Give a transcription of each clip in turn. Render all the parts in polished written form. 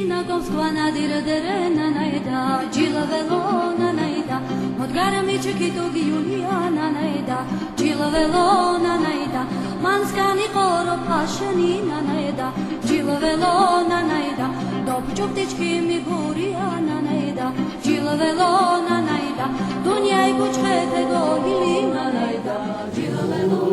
Sina govstvana diradere naida, Gilavelo naida, Modgara michikito Giuliana naida, Gilavelo naida, Manskani koro pashani naida, Gilavelo naida, Dobchuktichki mi buriana naida, Gilavelo naida, Dunya ikuchete dogili naida, Gilavelo.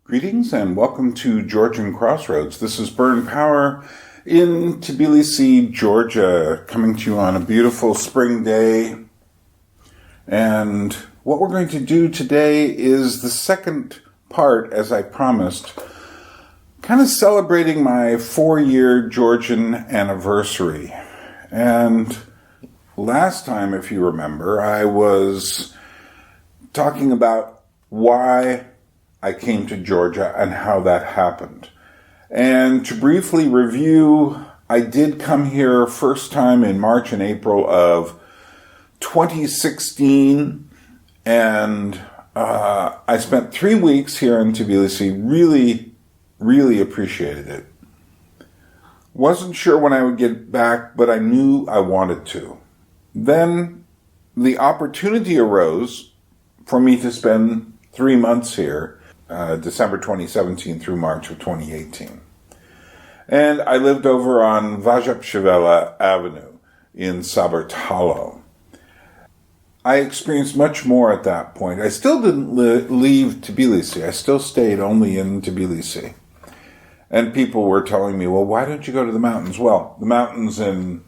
Greetings and welcome to Georgian Crossroads. This is Byrne Power in Tbilisi, Georgia, coming to you on a beautiful spring day. And what we're going to do today is the second part, as I promised, kind of celebrating my 4-year Georgian anniversary. And last time, if you remember, I was talking about why I came to Georgia and how that happened. And to briefly review, I did come here first time in March and April of 2016, and I spent 3 weeks here in Tbilisi. Really appreciated it. Wasn't sure when I would get back, but I knew I wanted to. Then the opportunity arose for me to spend 3 months here, December 2017 through March of 2018. And I lived over on Vajapshevela Avenue in Sabartalo. I experienced much more at that point. I still didn't leave Tbilisi. I still stayed only in Tbilisi. And people were telling me, well, why don't you go to the mountains? Well, the mountains in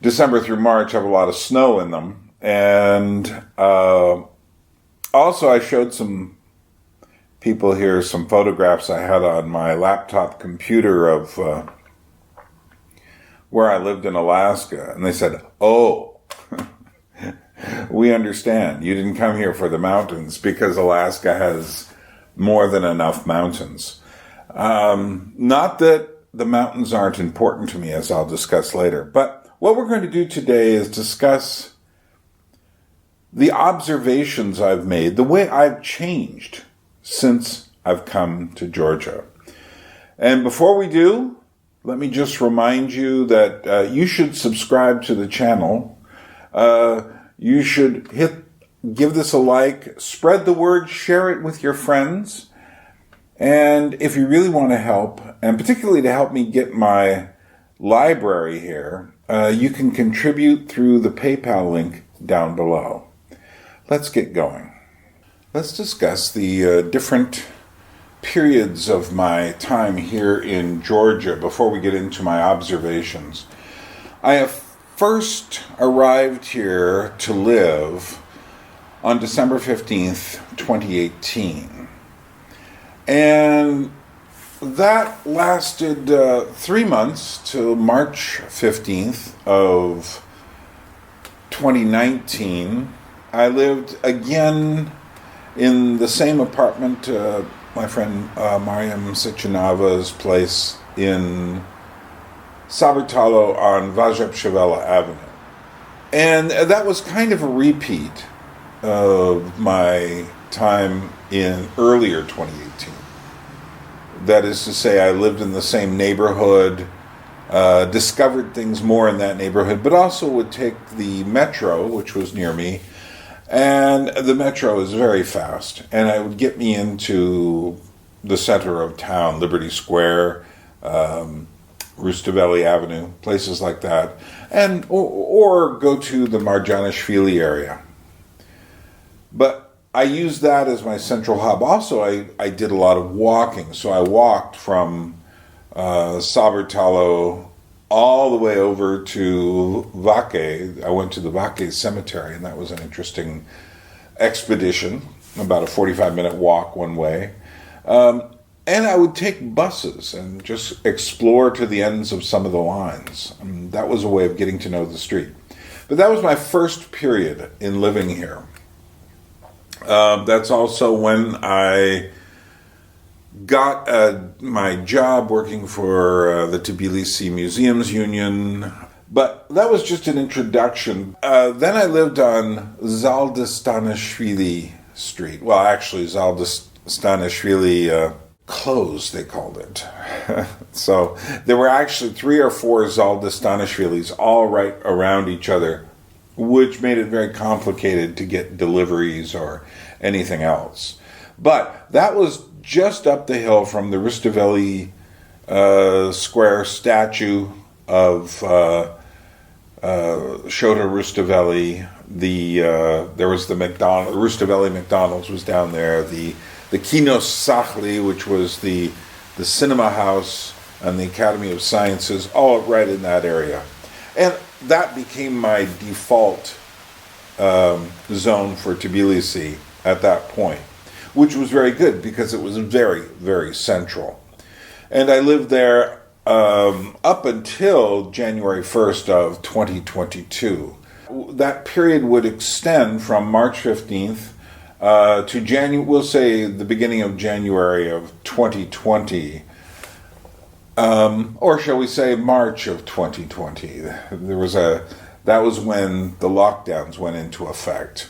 December through March have a lot of snow in them. And also I showed some people here some photographs I had on my laptop computer of where I lived in Alaska. And they said, oh, we understand. You didn't come here for the mountains because Alaska has more than enough mountains. Not that the mountains aren't important to me, as I'll discuss later. But what we're going to do today is discuss the observations I've made, the way I've changed since I've come to Georgia. And before we do, let me just remind you that you should subscribe to the channel. You should give this a like, spread the word, share it with your friends. And if you really want to help, and particularly to help me get my library here, you can contribute through the PayPal link down below. Let's get going. Let's discuss the different periods of my time here in Georgia before we get into my observations. I have first arrived here to live on December 15th, 2018. And that lasted 3 months till March 15th of 2019. I lived again in the same apartment, my friend Mariam Sechenava's place in Sabartalo on Vajapshevela Avenue. And that was kind of a repeat of my time in earlier 2018. That is to say, I lived in the same neighborhood, discovered things more in that neighborhood, but also would take the metro, which was near me. And the metro is very fast, and it would get me into the center of town, Liberty Square, Rustaveli Avenue, places like that, and or go to the Marjanishvili area. But I used that as my central hub. Also, I did a lot of walking, so I walked from Sabartalo all the way over to Vake. I went to the Vake cemetery, and that was an interesting expedition, about a 45-minute walk one way. And I would take buses and just explore to the ends of some of the lines. That was a way of getting to know the street. But that was my first period in living here. That's also when I got my job working for the Tbilisi Museums Union. But that was just an introduction. Then I lived on Zaldistanishvili Street. Well, actually, Zaldistanishvili Close, they called it. So there were actually 3 or 4 Zaldistanishvilis all right around each other, which made it very complicated to get deliveries or anything else. But that was just up the hill from the Rustaveli Square statue of Shota Rustaveli. There was the Rustaveli McDonald's was down there. The Kinos Sachli, which was the cinema house and the Academy of Sciences, all right in that area. And that became my default zone for Tbilisi at that point, which was very good because it was very, very central. And I lived there up until January 1st of 2022. That period would extend from March 15th to we'll say the beginning of January of 2020, or shall we say March of 2020. That was when the lockdowns went into effect.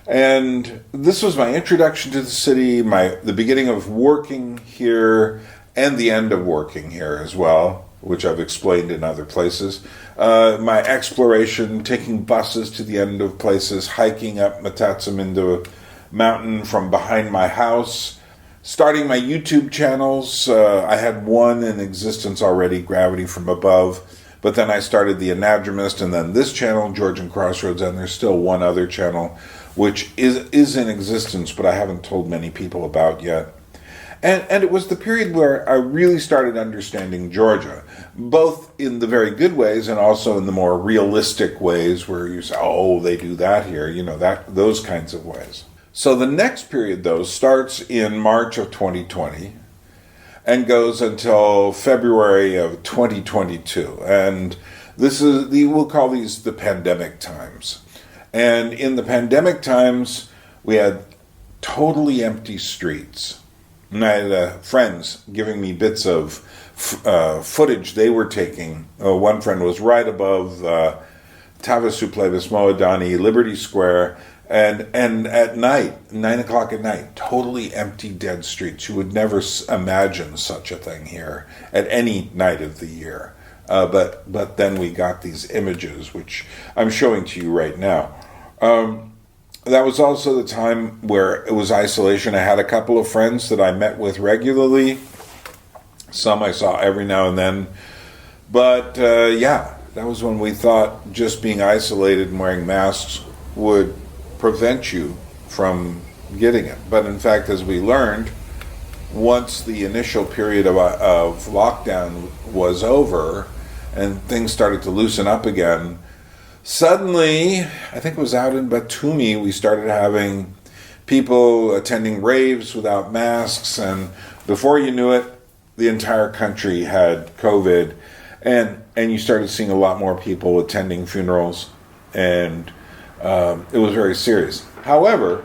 And this was my introduction to the city, the beginning of working here, and the end of working here as well, which I've explained in other places. My exploration, taking buses to the end of places, hiking up Matatsamindo Mountain from behind my house, starting my YouTube channels. I had one in existence already, Gravity from Above, but then I started the Anadromist, and then this channel, Georgian Crossroads, and there's still one other channel which is in existence, but I haven't told many people about yet. And it was the period where I really started understanding Georgia, both in the very good ways and also in the more realistic ways where you say, oh, they do that here, those kinds of ways. So the next period, though, starts in March of 2020 and goes until February of 2022. And we'll call these the pandemic times. And in the pandemic times, we had totally empty streets. And I had friends giving me bits of footage they were taking. One friend was right above Tavasuplebis Moadani, Liberty Square, and at night, 9 o'clock at night, totally empty, dead streets. You would never imagine such a thing here at any night of the year. But then we got these images, which I'm showing to you right now. That was also the time where it was isolation. I had a couple of friends that I met with regularly. Some I saw every now and then. But that was when we thought just being isolated and wearing masks would prevent you from getting it. But in fact, as we learned, once the initial period of lockdown was over and things started to loosen up again, suddenly, I think it was out in Batumi, we started having people attending raves without masks, and before you knew it, the entire country had COVID, and you started seeing a lot more people attending funerals, and it was very serious. However,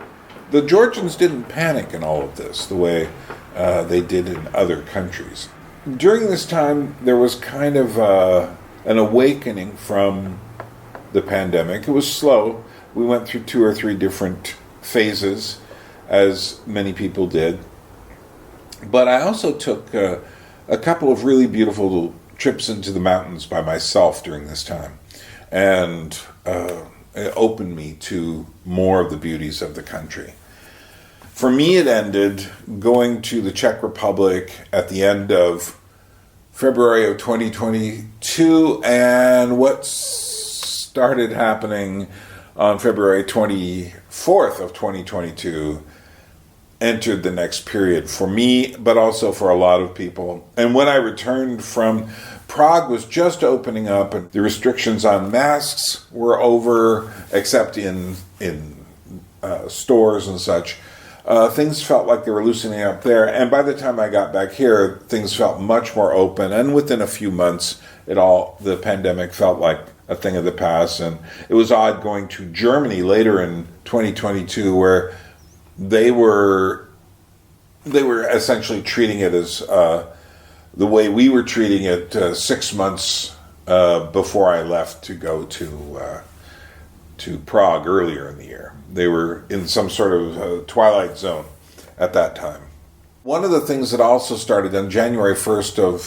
the Georgians didn't panic in all of this the way they did in other countries. During this time, there was kind of an awakening from the pandemic. It was slow. We went through 2 or 3 different phases, as many people did. But I also took a couple of really beautiful trips into the mountains by myself during this time. And it opened me to more of the beauties of the country. For me, it ended going to the Czech Republic at the end of February of 2022, and what started happening on February 24th of 2022 entered the next period for me, but also for a lot of people. And when I returned from Prague was just opening up, and the restrictions on masks were over, except in stores and such. Things felt like they were loosening up there, and by the time I got back here, things felt much more open, and within a few months, the pandemic felt like a thing of the past. And it was odd going to Germany later in 2022, where they were essentially treating it as the way we were treating it 6 months before I left to go to Prague earlier in the year. They were in some sort of twilight zone at that time. One of the things that also started on January 1st of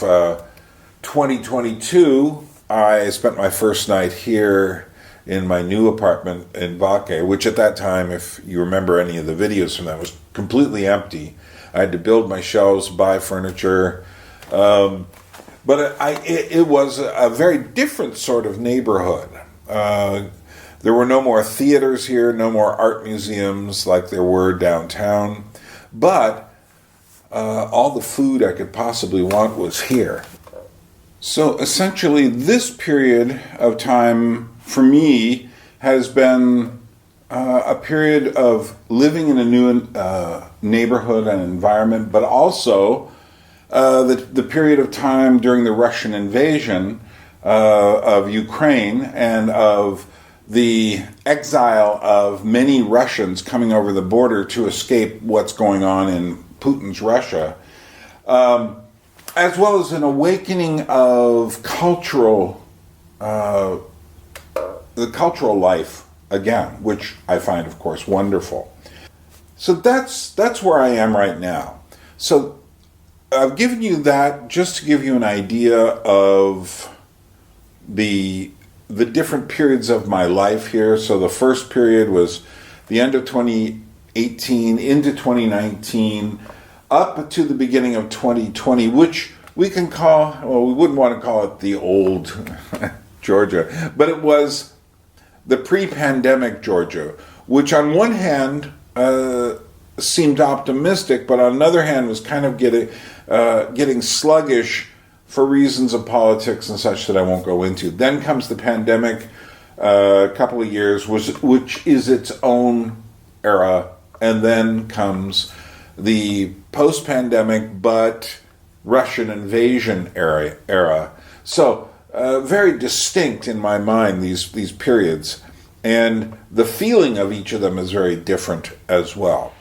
2022, I spent my first night here in my new apartment in Vaque, which at that time, if you remember any of the videos from that, was completely empty. I had to build my shelves, buy furniture, but it was a very different sort of neighborhood. There were no more theaters here, no more art museums like there were downtown, but all the food I could possibly want was here. So essentially, this period of time for me has been a period of living in a new neighborhood and environment, but also the period of time during the Russian invasion of Ukraine and of the exile of many Russians coming over the border to escape what's going on in Putin's Russia, as well as an awakening of the cultural life again, which I find, of course, wonderful. So that's where I am right now. So I've given you that just to give you an idea of the different periods of my life here. So the first period was the end of 2018 into 2019, up to the beginning of 2020, which we can call, well, we wouldn't want to call it the old Georgia, but it was the pre-pandemic Georgia, which on one hand seemed optimistic, but on the other hand was kind of getting sluggish for reasons of politics and such that I won't go into. Then comes the pandemic, a couple of years, which is its own era, and then comes the post-pandemic but Russian invasion era. So very distinct in my mind, these periods, and the feeling of each of them is very different as well.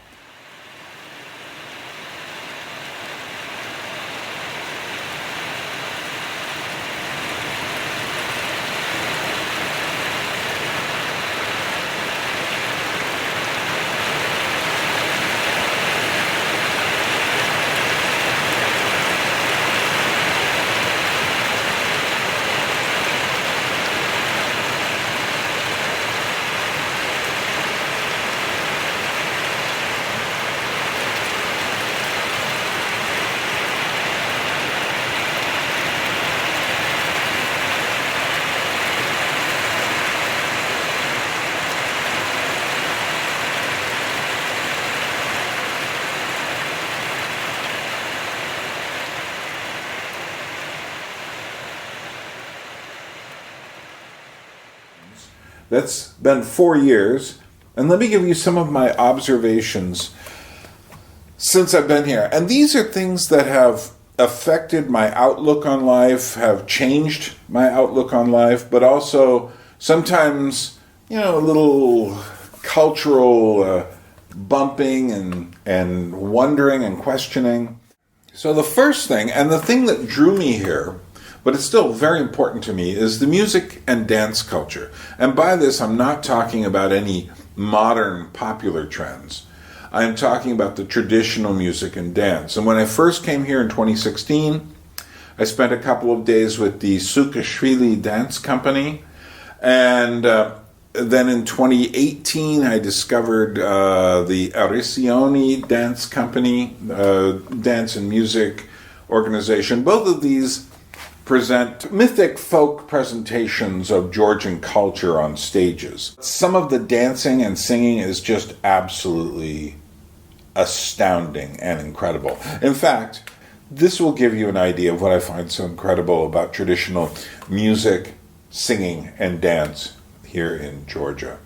That's been 4 years, and let me give you some of my observations since I've been here. And these are things that have affected my outlook on life, have changed my outlook on life, but also sometimes, a little cultural bumping and wondering and questioning. So the first thing, and the thing that drew me here, but it's still very important to me, is the music and dance culture. And by this, I'm not talking about any modern popular trends. I'm talking about the traditional music and dance. And when I first came here in 2016, I spent a couple of days with the Saakashvili Dance Company. And then in 2018, I discovered the Arisioni Dance Company, dance and music organization. Both of these present mythic folk presentations of Georgian culture on stages. Some of the dancing and singing is just absolutely astounding and incredible. In fact, this will give you an idea of what I find so incredible about traditional music, singing, and dance here in Georgia.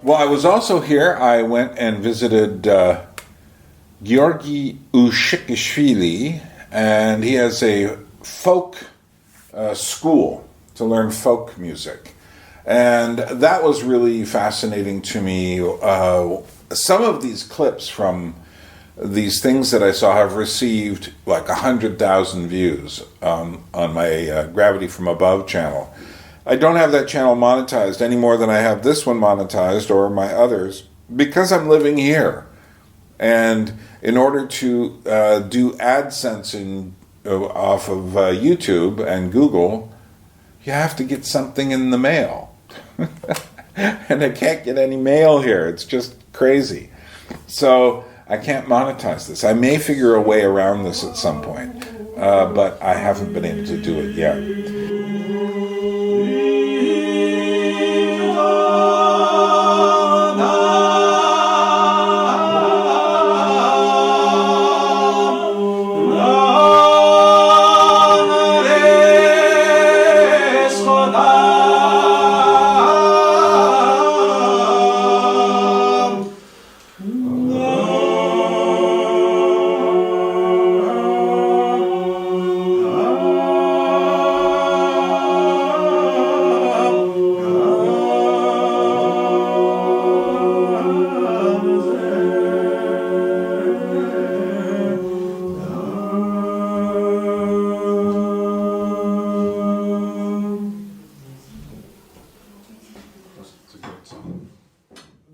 Well, I was also here. I went and visited Georgi Ushikishvili, and he has a folk school to learn folk music. And that was really fascinating to me. Some of these clips from these things that I saw have received like 100,000 views on my Gravity from Above channel. I don't have that channel monetized any more than I have this one monetized or my others because I'm living here. And in order to do AdSense off of YouTube and Google, you have to get something in the mail. And I can't get any mail here. It's just crazy. So I can't monetize this. I may figure a way around this at some point, but I haven't been able to do it yet.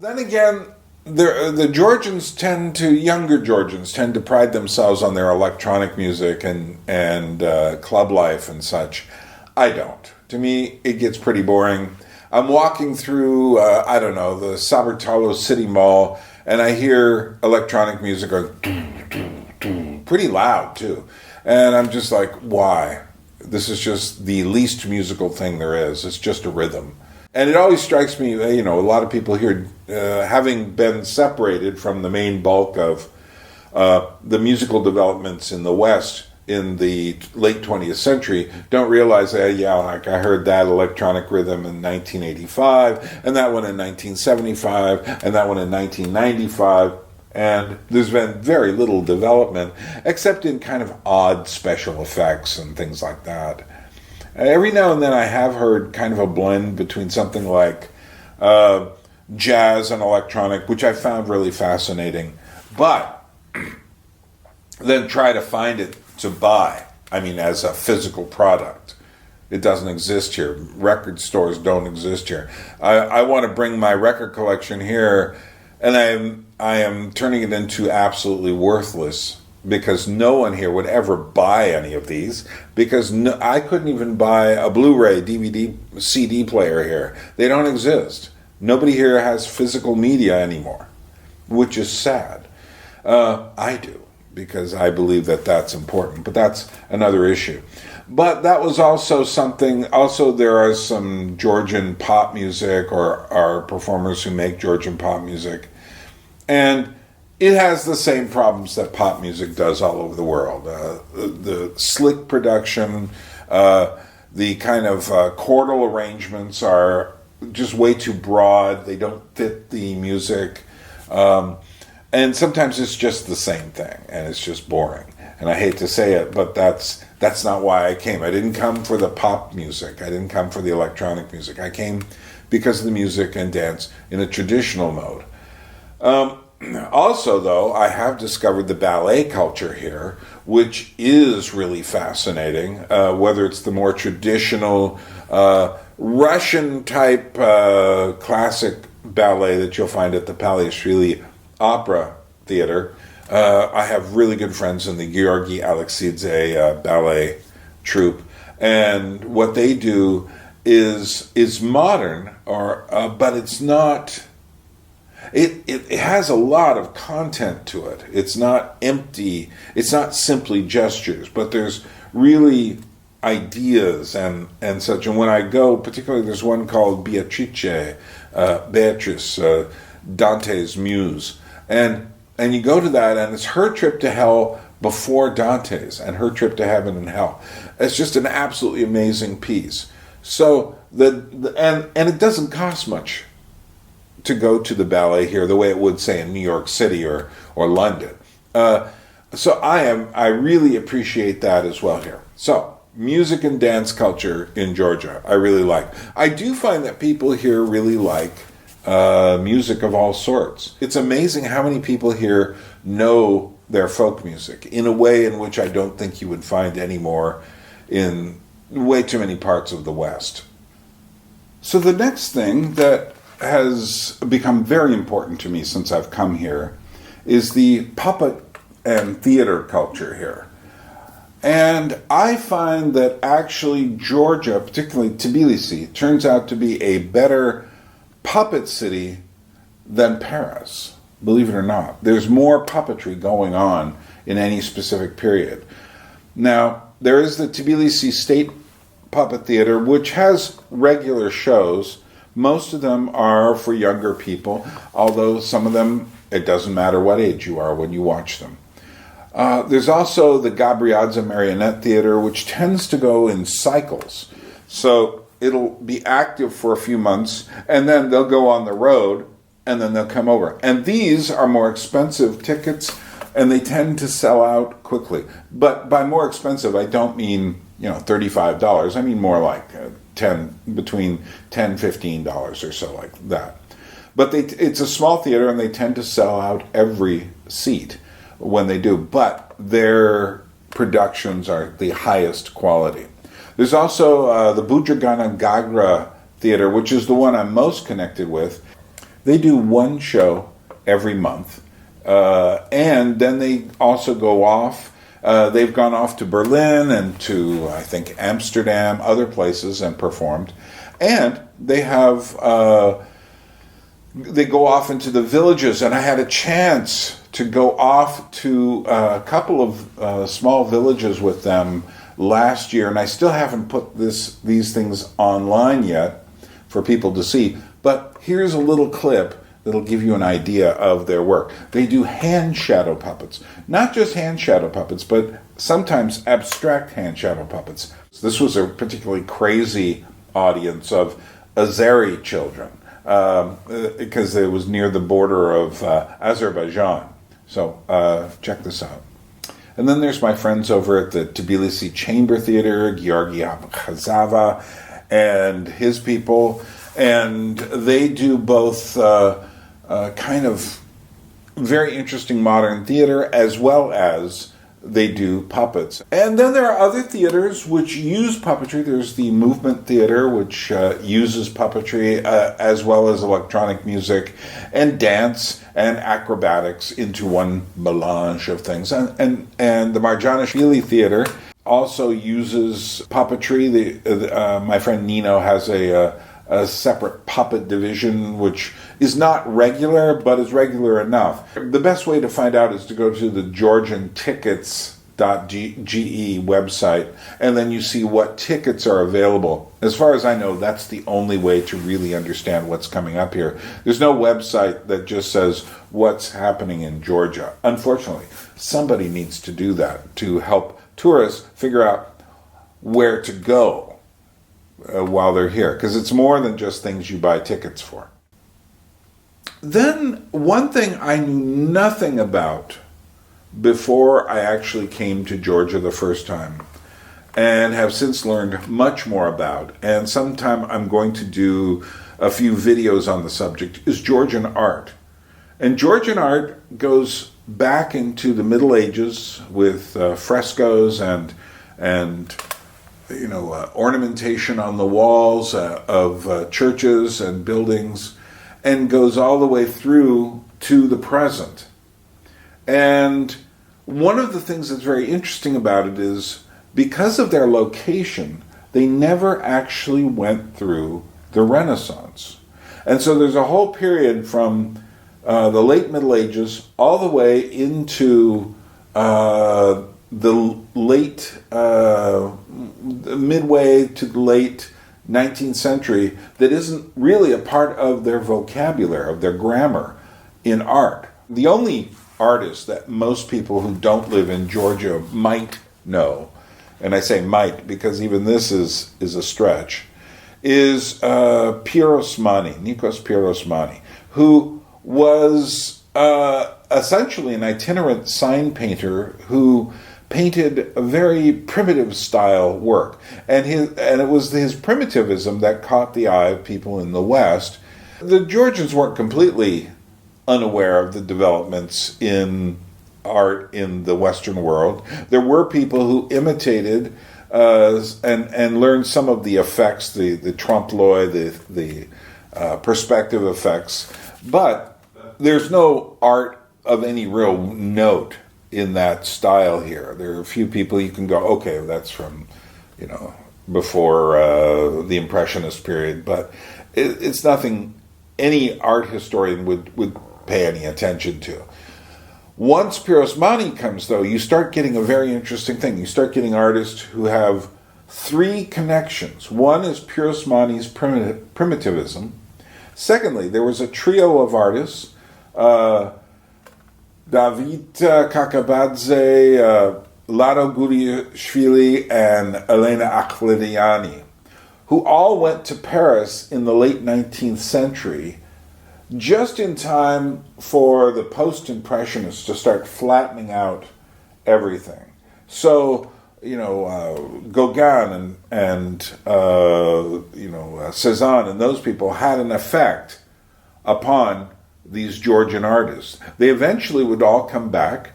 Then again, the Georgians younger Georgians tend to pride themselves on their electronic music and club life and such. I don't. To me, it gets pretty boring. I'm walking through, the Sabertalo City Mall, and I hear electronic music going pretty loud, too. And I'm just like, why? This is just the least musical thing there is. It's just a rhythm. And it always strikes me, a lot of people here, having been separated from the main bulk of the musical developments in the West in the late 20th century, don't realize that, like I heard that electronic rhythm in 1985, and that one in 1975, and that one in 1995, and there's been very little development, except in kind of odd special effects and things like that. Every now and then I have heard kind of a blend between something like jazz and electronic, which I found really fascinating, but then try to find it to buy, as a physical product. It doesn't exist here. Record stores don't exist here. I want to bring my record collection here, and I am turning it into absolutely worthless, because no one here would ever buy any of these, because I couldn't even buy a Blu-ray, DVD, CD player here. They don't exist. Nobody here has physical media anymore, which is sad. I do, because I believe that that's important, but that's another issue. But that was also something, there are some Georgian pop music, or performers who make Georgian pop music, and it has the same problems that pop music does all over the world. The slick production, the kind of chordal arrangements are just way too broad. They don't fit the music. And sometimes it's just the same thing, and it's just boring. And I hate to say it, but that's not why I came. I didn't come for the pop music. I didn't come for the electronic music. I came because of the music and dance in a traditional mode. Also, though, I have discovered the ballet culture here, which is really fascinating, whether it's the more traditional Russian-type classic ballet that you'll find at the Palaishvili Opera Theater. I have really good friends in the Georgi Alexidze ballet troupe, and what they do is modern, but it's not... It has a lot of content to it. It's not empty. It's not simply gestures, but there's really ideas and such. And when I go, particularly there's one called Beatrice, Dante's muse. And you go to that, and it's her trip to hell before Dante's, and her trip to heaven and hell. It's just an absolutely amazing piece. So and it doesn't cost much to go to the ballet here the way it would, say, in New York City or London. So I really appreciate that as well here. So music and dance culture in Georgia, I really like. I do find that people here really like music of all sorts. It's amazing how many people here know their folk music in a way in which I don't think you would find anymore in way too many parts of the West. So the next thing that has become very important to me since I've come here is the puppet and theater culture here. And I find that actually Georgia, particularly Tbilisi, turns out to be a better puppet city than Paris, believe it or not. There's more puppetry going on in any specific period. Now, there is the Tbilisi State Puppet Theater, which has regular shows. Most of them are for younger people, although some of them, it doesn't matter what age you are when you watch them. There's also the Gabriadze Marionette Theater, which tends to go in cycles. So it'll be active for a few months, and then they'll go on the road, and then they'll come over. And these are more expensive tickets, and they tend to sell out quickly. But by more expensive, I don't mean, $35. I mean more like between $10, $15 or so, like that. But it's a small theater, and they tend to sell out every seat when they do. But their productions are the highest quality. There's also the Budragana Gagra Theater, which is the one I'm most connected with. They do one show every month, and then they also go off. They've gone off to Berlin and to, I think, Amsterdam, other places, and performed. And they have, they go off into the villages, and I had a chance to go off to a couple of small villages with them last year, and I still haven't put these things online yet for people to see. But here's a little clip that'll give you an idea of their work. They do hand shadow puppets. Not just hand shadow puppets, but sometimes abstract hand shadow puppets. This was a particularly crazy audience of Azeri children, because it was near the border of Azerbaijan. So check this out. And then there's my friends over at the Tbilisi Chamber Theater, Georgian Khazava, and his people. And they do both kind of very interesting modern theater, as well as they do puppets. And then there are other theaters which use puppetry. There's the Movement Theater, which uses puppetry as well as electronic music and dance and acrobatics into one melange of things. And the Marjanishvili Theater also uses puppetry. My friend Nino has a separate puppet division, which is not regular, but is regular enough. The best way to find out is to go to the Georgian tickets.ge website, and then you see what tickets are available. As far as I know, that's the only way to really understand what's coming up here. There's no website that just says what's happening in Georgia. Unfortunately, somebody needs to do that to help tourists figure out where to go while they're here, because it's more than just things you buy tickets for. Then one thing I knew nothing about before I actually came to Georgia the first time, and have since learned much more about, and sometime I'm going to do a few videos on the subject, is Georgian art. And Georgian art goes back into the Middle Ages with frescoes and ornamentation on the walls of churches and buildings, and goes all the way through to the present. And one of the things that's very interesting about it is, because of their location, they never actually went through the Renaissance. And so there's a whole period from the late Middle Ages all the way into the late, midway to the late 19th century that isn't really a part of their vocabulary, of their grammar in art. The only artist that most people who don't live in Georgia might know, and I say might because even this is a stretch, is Nikos Pirosmani, who was essentially an itinerant sign painter who painted a very primitive style work. And it was his primitivism that caught the eye of people in the West. The Georgians weren't completely unaware of the developments in art in the Western world. There were people who imitated and learned some of the effects, the trompe-l'oeil, the perspective effects. But there's no art of any real note in that style here. There are a few people you can go, okay, that's from, before the Impressionist period, but it's nothing any art historian would pay any attention to. Once Pirosmani comes, though, you start getting a very interesting thing. You start getting artists who have three connections. One is Pirosmani's primitivism. Secondly, there was a trio of artists, David Kakabadze, Lado Guriashvili, and Elena Akhlidiani, who all went to Paris in the late 19th century, just in time for the post-impressionists to start flattening out everything. So, Gauguin and Cézanne and those people had an effect upon these Georgian artists. They eventually would all come back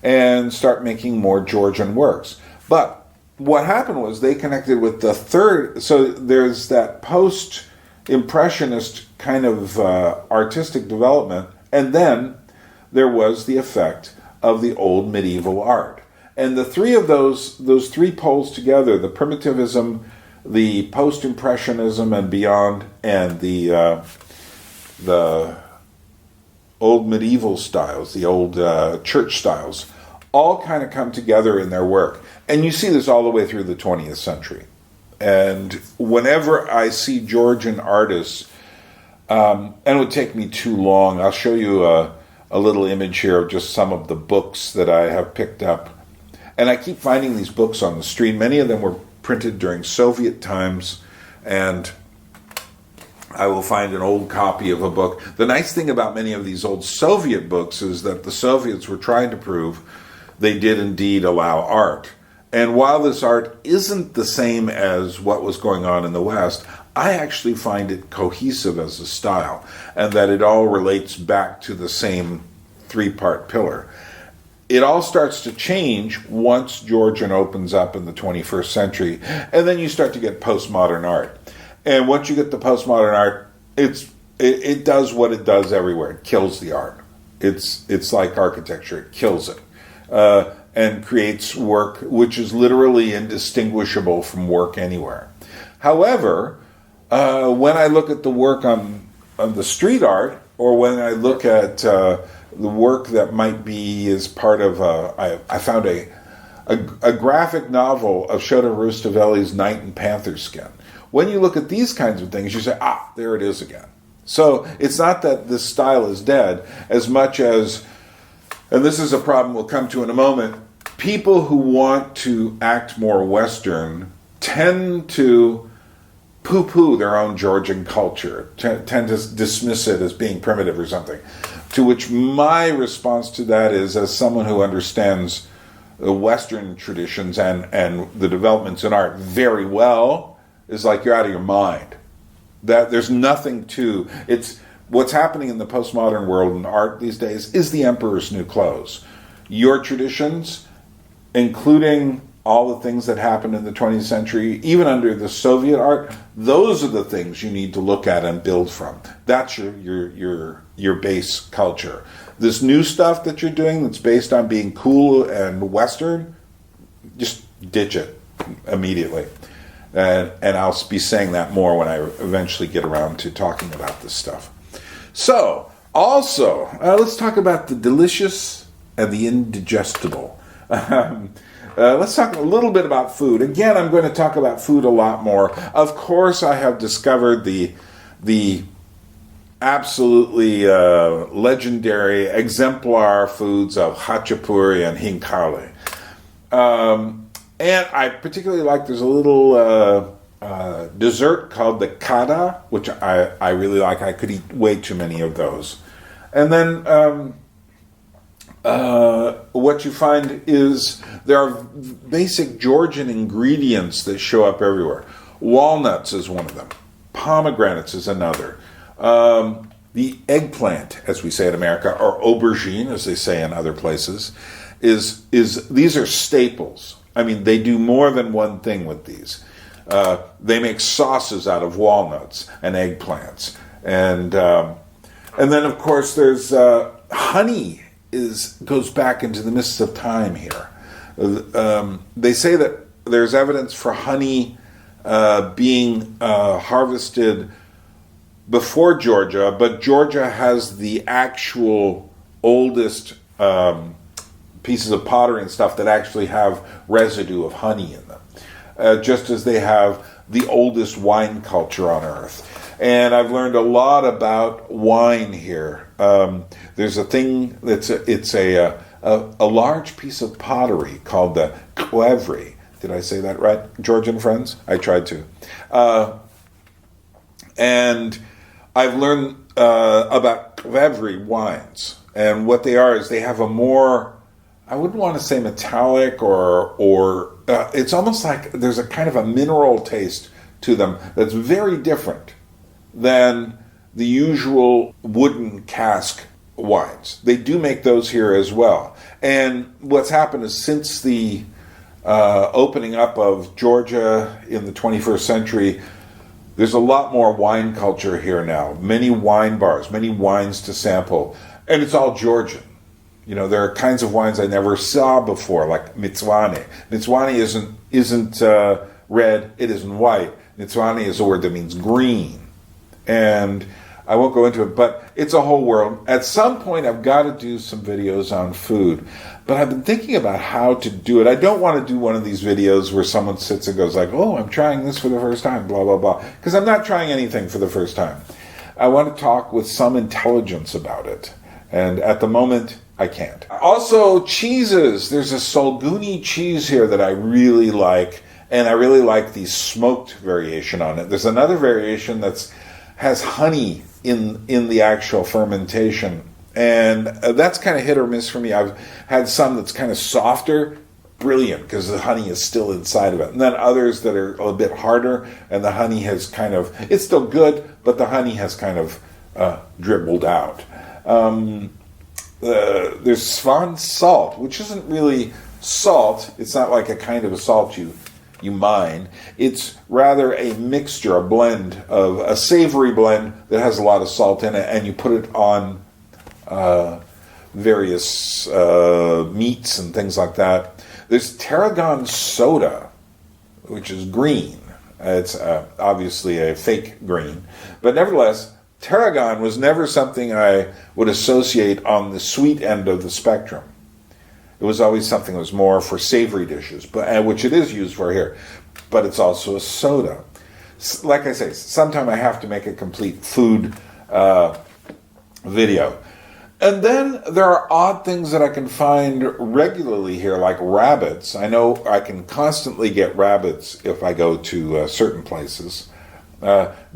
and start making more Georgian works. But what happened was they connected with the third, so there's that post-impressionist kind of artistic development, and then there was the effect of the old medieval art. And the three of those three poles together, the primitivism, the post-impressionism and beyond, and the old medieval styles, the old church styles, all kind of come together in their work. And you see this all the way through the 20th century. And whenever I see Georgian artists, and it would take me too long, I'll show you a little image here of just some of the books that I have picked up. And I keep finding these books on the street. Many of them were printed during Soviet times, and I will find an old copy of a book. The nice thing about many of these old Soviet books is that the Soviets were trying to prove they did indeed allow art. And while this art isn't the same as what was going on in the West, I actually find it cohesive as a style, and that it all relates back to the same three-part pillar. It all starts to change once Georgian opens up in the 21st century, and then you start to get postmodern art. And once you get the postmodern art, it does what it does everywhere. It kills the art. It's like architecture. It kills it. And creates work which is literally indistinguishable from work anywhere. However, when I look at the work on the street art, or when I look at the work that might be as part of, I found a graphic novel of Shota Rustaveli's Knight in Panther Skin. When you look at these kinds of things, you say, there it is again. So it's not that this style is dead, as much as, and this is a problem we'll come to in a moment, people who want to act more Western tend to poo-poo their own Georgian culture, tend to dismiss it as being primitive or something. To which my response to that is, as someone who understands the Western traditions and the developments in art very well, is like, you're out of your mind. That there's nothing to, it's what's happening in the postmodern world in art these days is the emperor's new clothes. Your traditions, including all the things that happened in the 20th century, even under the Soviet art, those are the things you need to look at and build from. That's your base culture. This new stuff that you're doing that's based on being cool and Western, just ditch it immediately. And I'll be saying that more when I eventually get around to talking about this stuff. So, also, let's talk about the delicious and the indigestible. Let's talk a little bit about food. Again, I'm going to talk about food a lot more. Of course, I have discovered the absolutely legendary exemplar foods of Khachapuri and Hinkali. And I particularly like, there's a little dessert called the kada, which I really like. I could eat way too many of those. And then what you find is there are basic Georgian ingredients that show up everywhere. Walnuts is one of them. Pomegranates is another. The eggplant, as we say in America, or aubergine, as they say in other places, is these are staples. I mean, they do more than one thing with these. They make sauces out of walnuts and eggplants, and then of course there's honey goes back into the mists of time here. They say that there's evidence for honey being harvested before Georgia, but Georgia has the actual oldest pieces of pottery and stuff that actually have residue of honey in them, just as they have the oldest wine culture on earth. And I've learned a lot about wine here. There's a thing it's a large piece of pottery called the qvevri. Did I say that right, Georgian friends? I tried to. And I've learned about qvevri wines, and what they are is they have a more, I wouldn't want to say metallic or it's almost like there's a kind of a mineral taste to them that's very different than the usual wooden cask wines. They do make those here as well. And what's happened is since the opening up of Georgia in the 21st century, there's a lot more wine culture here now. Many wine bars, many wines to sample, and it's all Georgian. You know, there are kinds of wines I never saw before, like mitswane. Mitswane isn't red, it isn't white. Mitswane is a word that means green. And I won't go into it, but it's a whole world. At some point, I've got to do some videos on food, but I've been thinking about how to do it. I don't want to do one of these videos where someone sits and goes like, oh, I'm trying this for the first time, blah, blah, blah, because I'm not trying anything for the first time. I want to talk with some intelligence about it, and at the moment, I can't. Also, cheeses. There's a Solguni cheese here that I really like, and I really like the smoked variation on it. There's another variation has honey in the actual fermentation, and that's kind of hit or miss for me. I've had some that's kind of softer, brilliant, because the honey is still inside of it, and then others that are a bit harder, and the honey has kind of, it's still good, but the honey has kind of dribbled out. There's Svan salt, which isn't really salt. It's not like a kind of a salt you mine. It's rather a mixture, a blend of a savory blend that has a lot of salt in it, and you put it on various meats and things like that. There's tarragon soda, which is green. It's obviously a fake green, but nevertheless, tarragon was never something I would associate on the sweet end of the spectrum. It was always something that was more for savory dishes, but which it is used for here. But it's also a soda. Like I say, sometime I have to make a complete food video. And then there are odd things that I can find regularly here, like rabbits. I know I can constantly get rabbits if I go to certain places.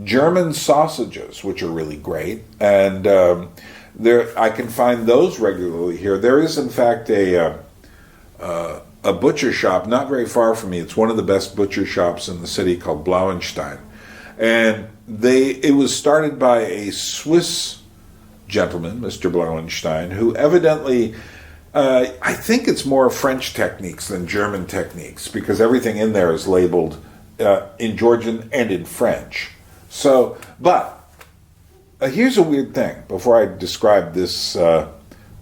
German sausages, which are really great, and I can find those regularly here. There is, in fact, a butcher shop not very far from me. It's one of the best butcher shops in the city, called Blauenstein, and it was started by a Swiss gentleman, Mr. Blauenstein, who evidently, I think it's more French techniques than German techniques, because everything in there is labeled in Georgian and in French. So, but here's a weird thing before I describe this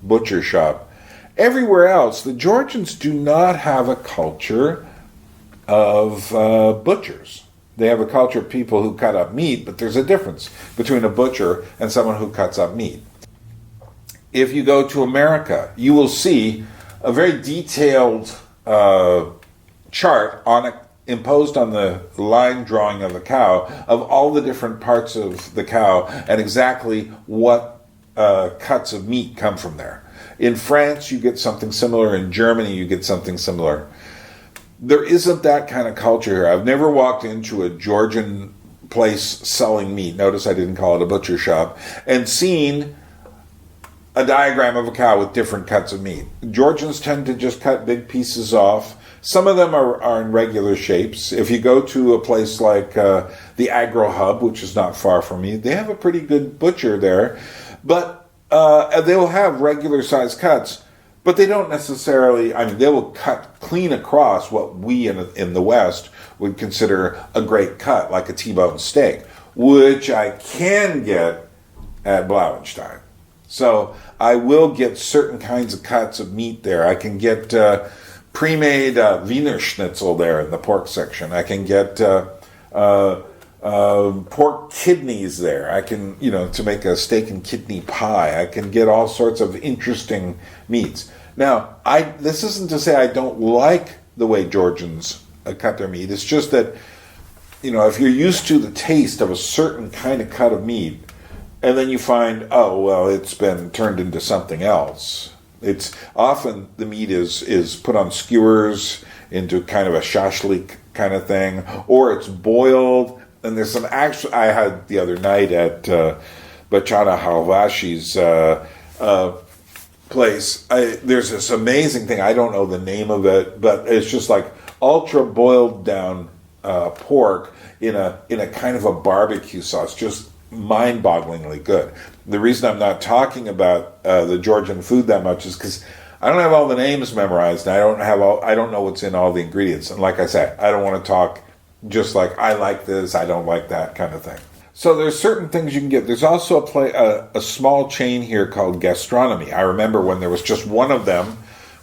butcher shop. Everywhere else, the Georgians do not have a culture of butchers. They have a culture of people who cut up meat, but there's a difference between a butcher and someone who cuts up meat. If you go to America, you will see a very detailed chart imposed on the line drawing of a cow of all the different parts of the cow and exactly what cuts of meat come from there. In France, you get something similar. In Germany, you get something similar. there isn't that kind of culture here. I've never walked into a Georgian place selling meat. Notice I didn't call it a butcher shop. And seen a diagram of a cow with different cuts of meat. Georgians tend to just cut big pieces off. Some of them are in regular shapes. If you go to a place like the Agro Hub, which is not far from me, they have a pretty good butcher there. But they will have regular size cuts. But they don't necessarily, they will cut clean across what we in the West would consider a great cut, like a T-bone steak, which I can get at Blauenstein. So I will get certain kinds of cuts of meat there. I can get pre-made Wiener Schnitzel there in the pork section. I can get pork kidneys there. I can, to make a steak and kidney pie. I can get all sorts of interesting meats. Now, this isn't to say I don't like the way Georgians cut their meat. It's just that, if you're used to the taste of a certain kind of cut of meat, and then you find, oh, well, it's been turned into something else. It's often the meat is put on skewers into kind of a shashlik kind of thing, or it's boiled. And there's some I had the other night at Bachana Halvashi's place. There's this amazing thing. I don't know the name of it, but it's just like ultra boiled down pork in a kind of a barbecue sauce, just mind-bogglingly good. The reason I'm not talking about the Georgian food that much is because I don't have all the names memorized, and I don't know what's in all the ingredients. And like I said, I don't want to talk just like I like this, I don't like that kind of thing. So there's certain things you can get. There's also a small chain here called Gastronomy. I remember when there was just one of them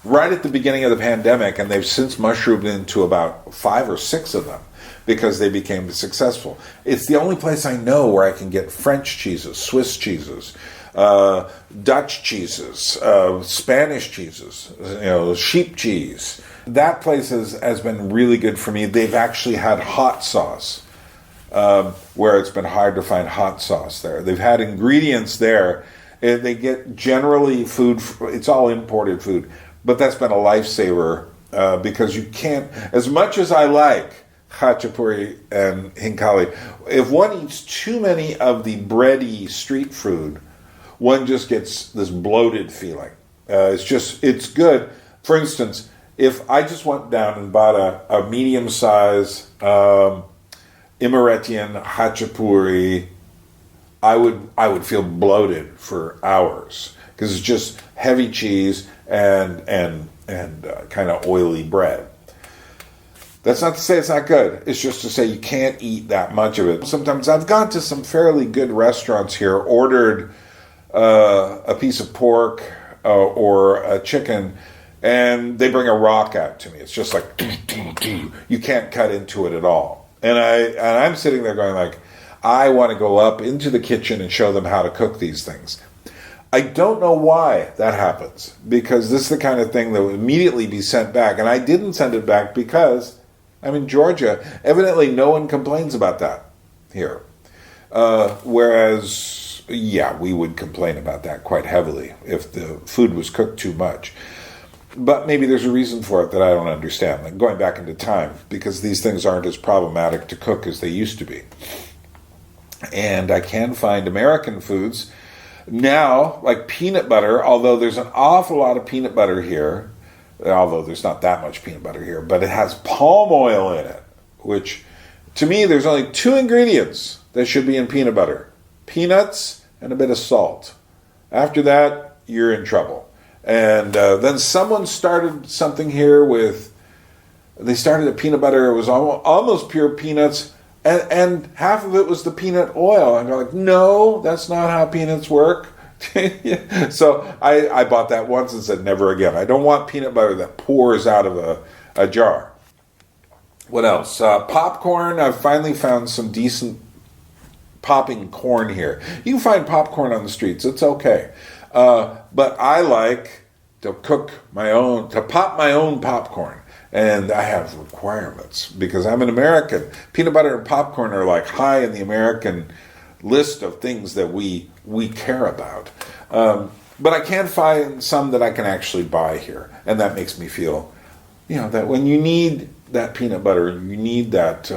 right at the beginning of the pandemic, and they've since mushroomed into about 5 or 6 of them because they became successful. It's the only place I know where I can get French cheeses, Swiss cheeses, Dutch cheeses, Spanish cheeses, sheep cheese. That place has been really good for me. They've actually had hot sauce, where it's been hard to find hot sauce there. They've had ingredients there. They get generally food, it's all imported food, but that's been a lifesaver because you can't, as much as I like khachapuri and hinkali, if one eats too many of the bready street food, one just gets this bloated feeling. It's good. For instance, if I just went down and bought a medium-size Emiratian khachapuri, I would feel bloated for hours because it's just heavy cheese and kind of oily bread. That's not to say it's not good. It's just to say you can't eat that much of it. Sometimes I've gone to some fairly good restaurants here, ordered a piece of pork or a chicken, and they bring a rock out to me. It's just like, you can't cut into it at all. And I'm sitting there going like, I want to go up into the kitchen and show them how to cook these things. I don't know why that happens, because this is the kind of thing that would immediately be sent back. And I didn't send it back because I'm in Georgia. Evidently, no one complains about that here. Whereas, we would complain about that quite heavily if the food was cooked too much. But maybe there's a reason for it that I don't understand, like going back into time, because these things aren't as problematic to cook as they used to be. And I can find American foods now, like peanut butter, although there's an awful lot of peanut butter here, although there's not that much peanut butter here, but it has palm oil in it, which, to me, there's only 2 ingredients that should be in peanut butter: peanuts and a bit of salt. After that, you're in trouble. And then someone started something here they started a peanut butter, it was almost pure peanuts, and half of it was the peanut oil. And I'm like, no, that's not how peanuts work. So I bought that once and said, never again. I don't want peanut butter that pours out of a jar. What else? Popcorn. I've finally found some decent popping corn here. You can find popcorn on the streets. It's okay. But I like to pop my own popcorn. And I have requirements because I'm an American. Peanut butter and popcorn are like high in the American list of things that we care about. But I can find some that I can actually buy here. And that makes me feel, that when you need that peanut butter, you need that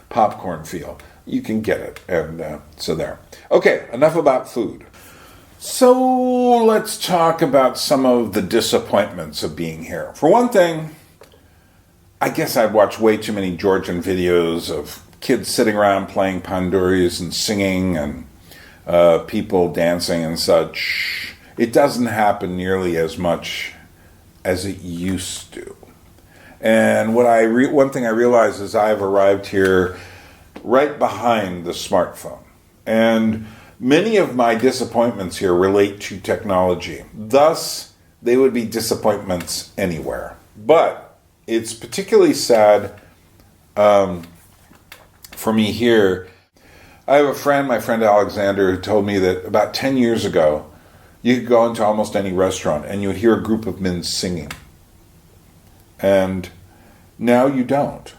popcorn feel, you can get it. And so there. Okay, enough about food. So let's talk about some of the disappointments of being here. For one thing, I guess I've watched way too many Georgian videos of kids sitting around playing panduris and singing and people dancing and such. It doesn't happen nearly as much as it used to. And one thing I realize is I've arrived here right behind the smartphone. And many of my disappointments here relate to technology. Thus, they would be disappointments anywhere. But it's particularly sad for me here. I have a friend, my friend Alexander, who told me that about 10 years ago, you could go into almost any restaurant and you would hear a group of men singing. And now you don't.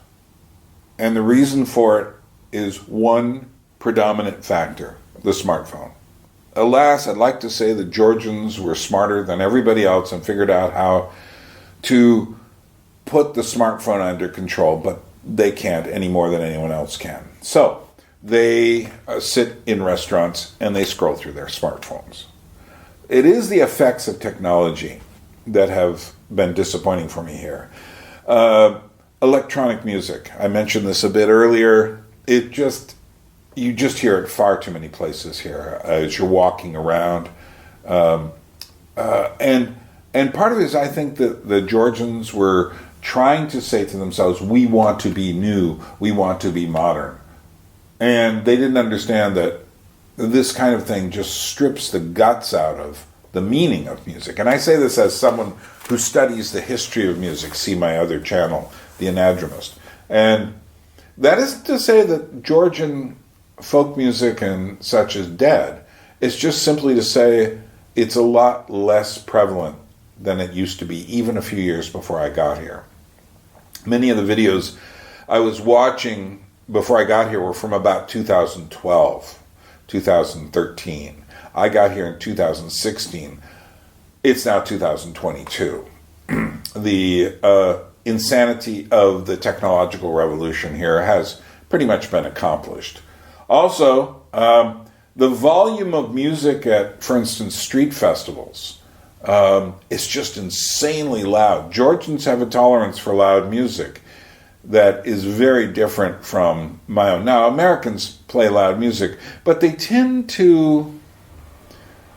And the reason for it is one predominant factor: the smartphone. Alas, I'd like to say the Georgians were smarter than everybody else and figured out how to put the smartphone under control, but they can't any more than anyone else can. So they sit in restaurants and they scroll through their smartphones. It is the effects of technology that have been disappointing for me here. Electronic music, I mentioned this a bit earlier. You just hear it far too many places here as you're walking around. And part of it is, I think that the Georgians were trying to say to themselves, we want to be new, we want to be modern. And they didn't understand that this kind of thing just strips the guts out of the meaning of music. And I say this as someone who studies the history of music. See my other channel, The Anadromist. And that isn't to say that Georgian folk music and such is dead. It's just simply to say it's a lot less prevalent than it used to be, even a few years before I got here. Many of the videos I was watching before I got here were from about 2012, 2013. I got here in 2016. It's now 2022. The insanity of the technological revolution here has pretty much been accomplished. Also, the volume of music at, for instance, street festivals is just insanely loud. Georgians have a tolerance for loud music that is very different from my own. Now, Americans play loud music, but they tend to,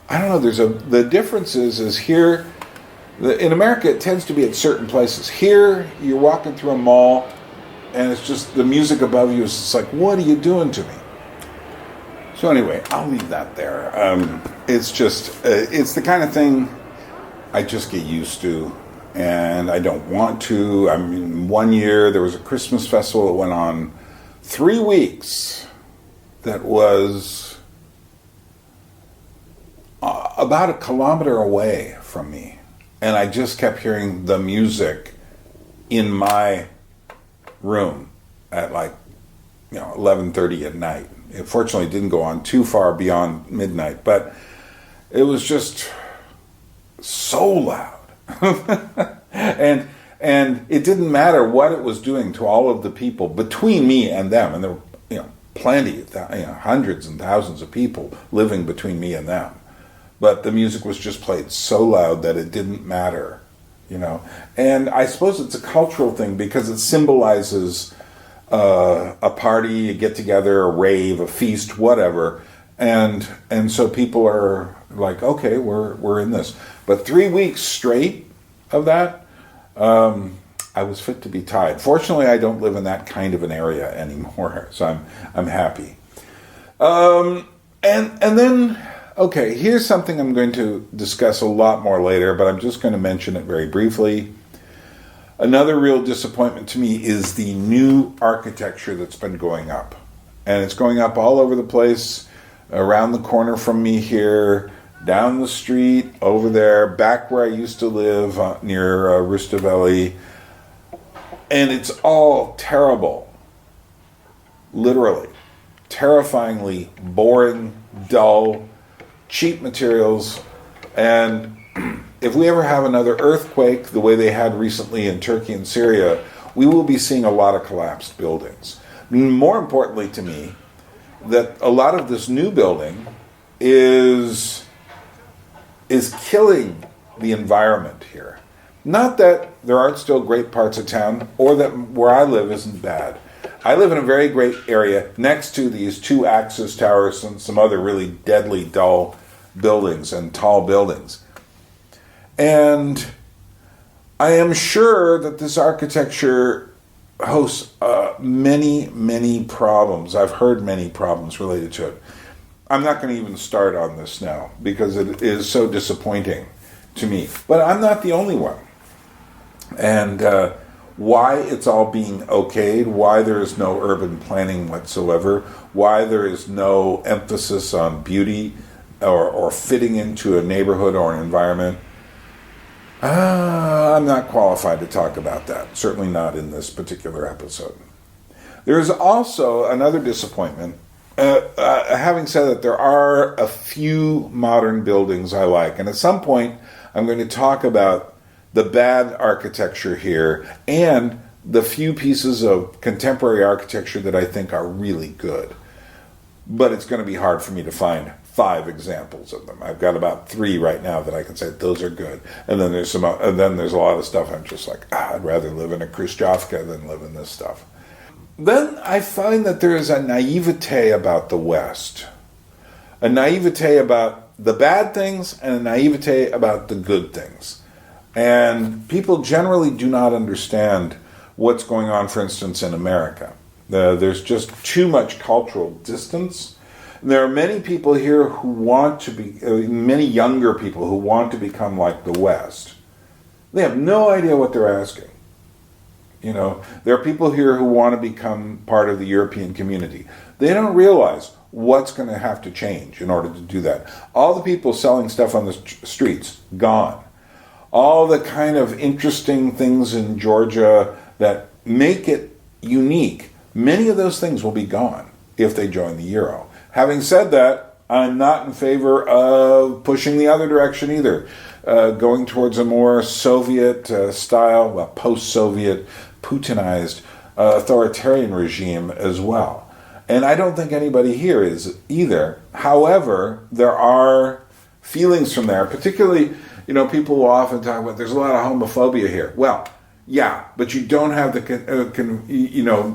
I don't know, the difference is here, in America it tends to be at certain places. Here, you're walking through a mall, and it's just the music above you is just like, what are you doing to me? So anyway, I'll leave that there. It's just, it's the kind of thing I just get used to, and I don't want to. I mean, one year there was a Christmas festival that went on 3 weeks that was about a kilometer away from me. And I just kept hearing the music in my room at 11:30 at night. It fortunately didn't go on too far beyond midnight, but it was just so loud. and it didn't matter what it was doing to all of the people between me and them, and there were plenty, hundreds and thousands of people living between me and them. But the music was just played so loud that it didn't matter, And I suppose it's a cultural thing because it symbolizes a party, a get-together, a rave, a feast, whatever. And so people are like, okay, we're in this. But 3 weeks straight of that, I was fit to be tied. Fortunately, I don't live in that kind of an area anymore, so I'm happy. And then, okay, here's something I'm going to discuss a lot more later, but I'm just going to mention it very briefly. Another real disappointment to me is the new architecture that's been going up. And it's going up all over the place, around the corner from me here, down the street, over there, back where I used to live, near Rustaveli. And it's all terrible. Literally. Terrifyingly boring, dull, cheap materials. And if we ever have another earthquake, the way they had recently in Turkey and Syria, we will be seeing a lot of collapsed buildings. More importantly to me, that a lot of this new building is killing the environment here. Not that there aren't still great parts of town, or that where I live isn't bad. I live in a very great area next to these 2 Axis towers and some other really deadly dull buildings and tall buildings. And I am sure that this architecture hosts many, many problems. I've heard many problems related to it. I'm not going to even start on this now because it is so disappointing to me. But I'm not the only one. And why it's all being okayed, why there is no urban planning whatsoever, why there is no emphasis on beauty or fitting into a neighborhood or an environment, I'm not qualified to talk about that, certainly not in this particular episode. There is also another disappointment. Having said that, there are a few modern buildings I like, and at some point I'm going to talk about the bad architecture here and the few pieces of contemporary architecture that I think are really good. But it's going to be hard for me to find 5 examples of them. I've got about 3 right now that I can say those are good. And then there's a lot of stuff I'm just like, I'd rather live in a Khrushchevka than live in this stuff. Then I find that there is a naivete about the West. A naivete about the bad things and a naivete about the good things. And people generally do not understand what's going on, for instance, in America. There's just too much cultural distance. There are many people here who want to be, many younger people who want to become like the West. They have no idea what they're asking. You know, there are people here who want to become part of the European community. They don't realize what's going to have to change in order to do that. All the people selling stuff on the streets, gone. All the kind of interesting things in Georgia that make it unique, many of those things will be gone if they join the Euro. Having said that, I'm not in favor of pushing the other direction either, going towards a more Soviet style, well, post-Soviet, Putinized authoritarian regime as well. And I don't think anybody here is either. However, there are feelings from there, particularly, you know, people will often talk about there's a lot of homophobia here. Well, yeah, but you don't have the,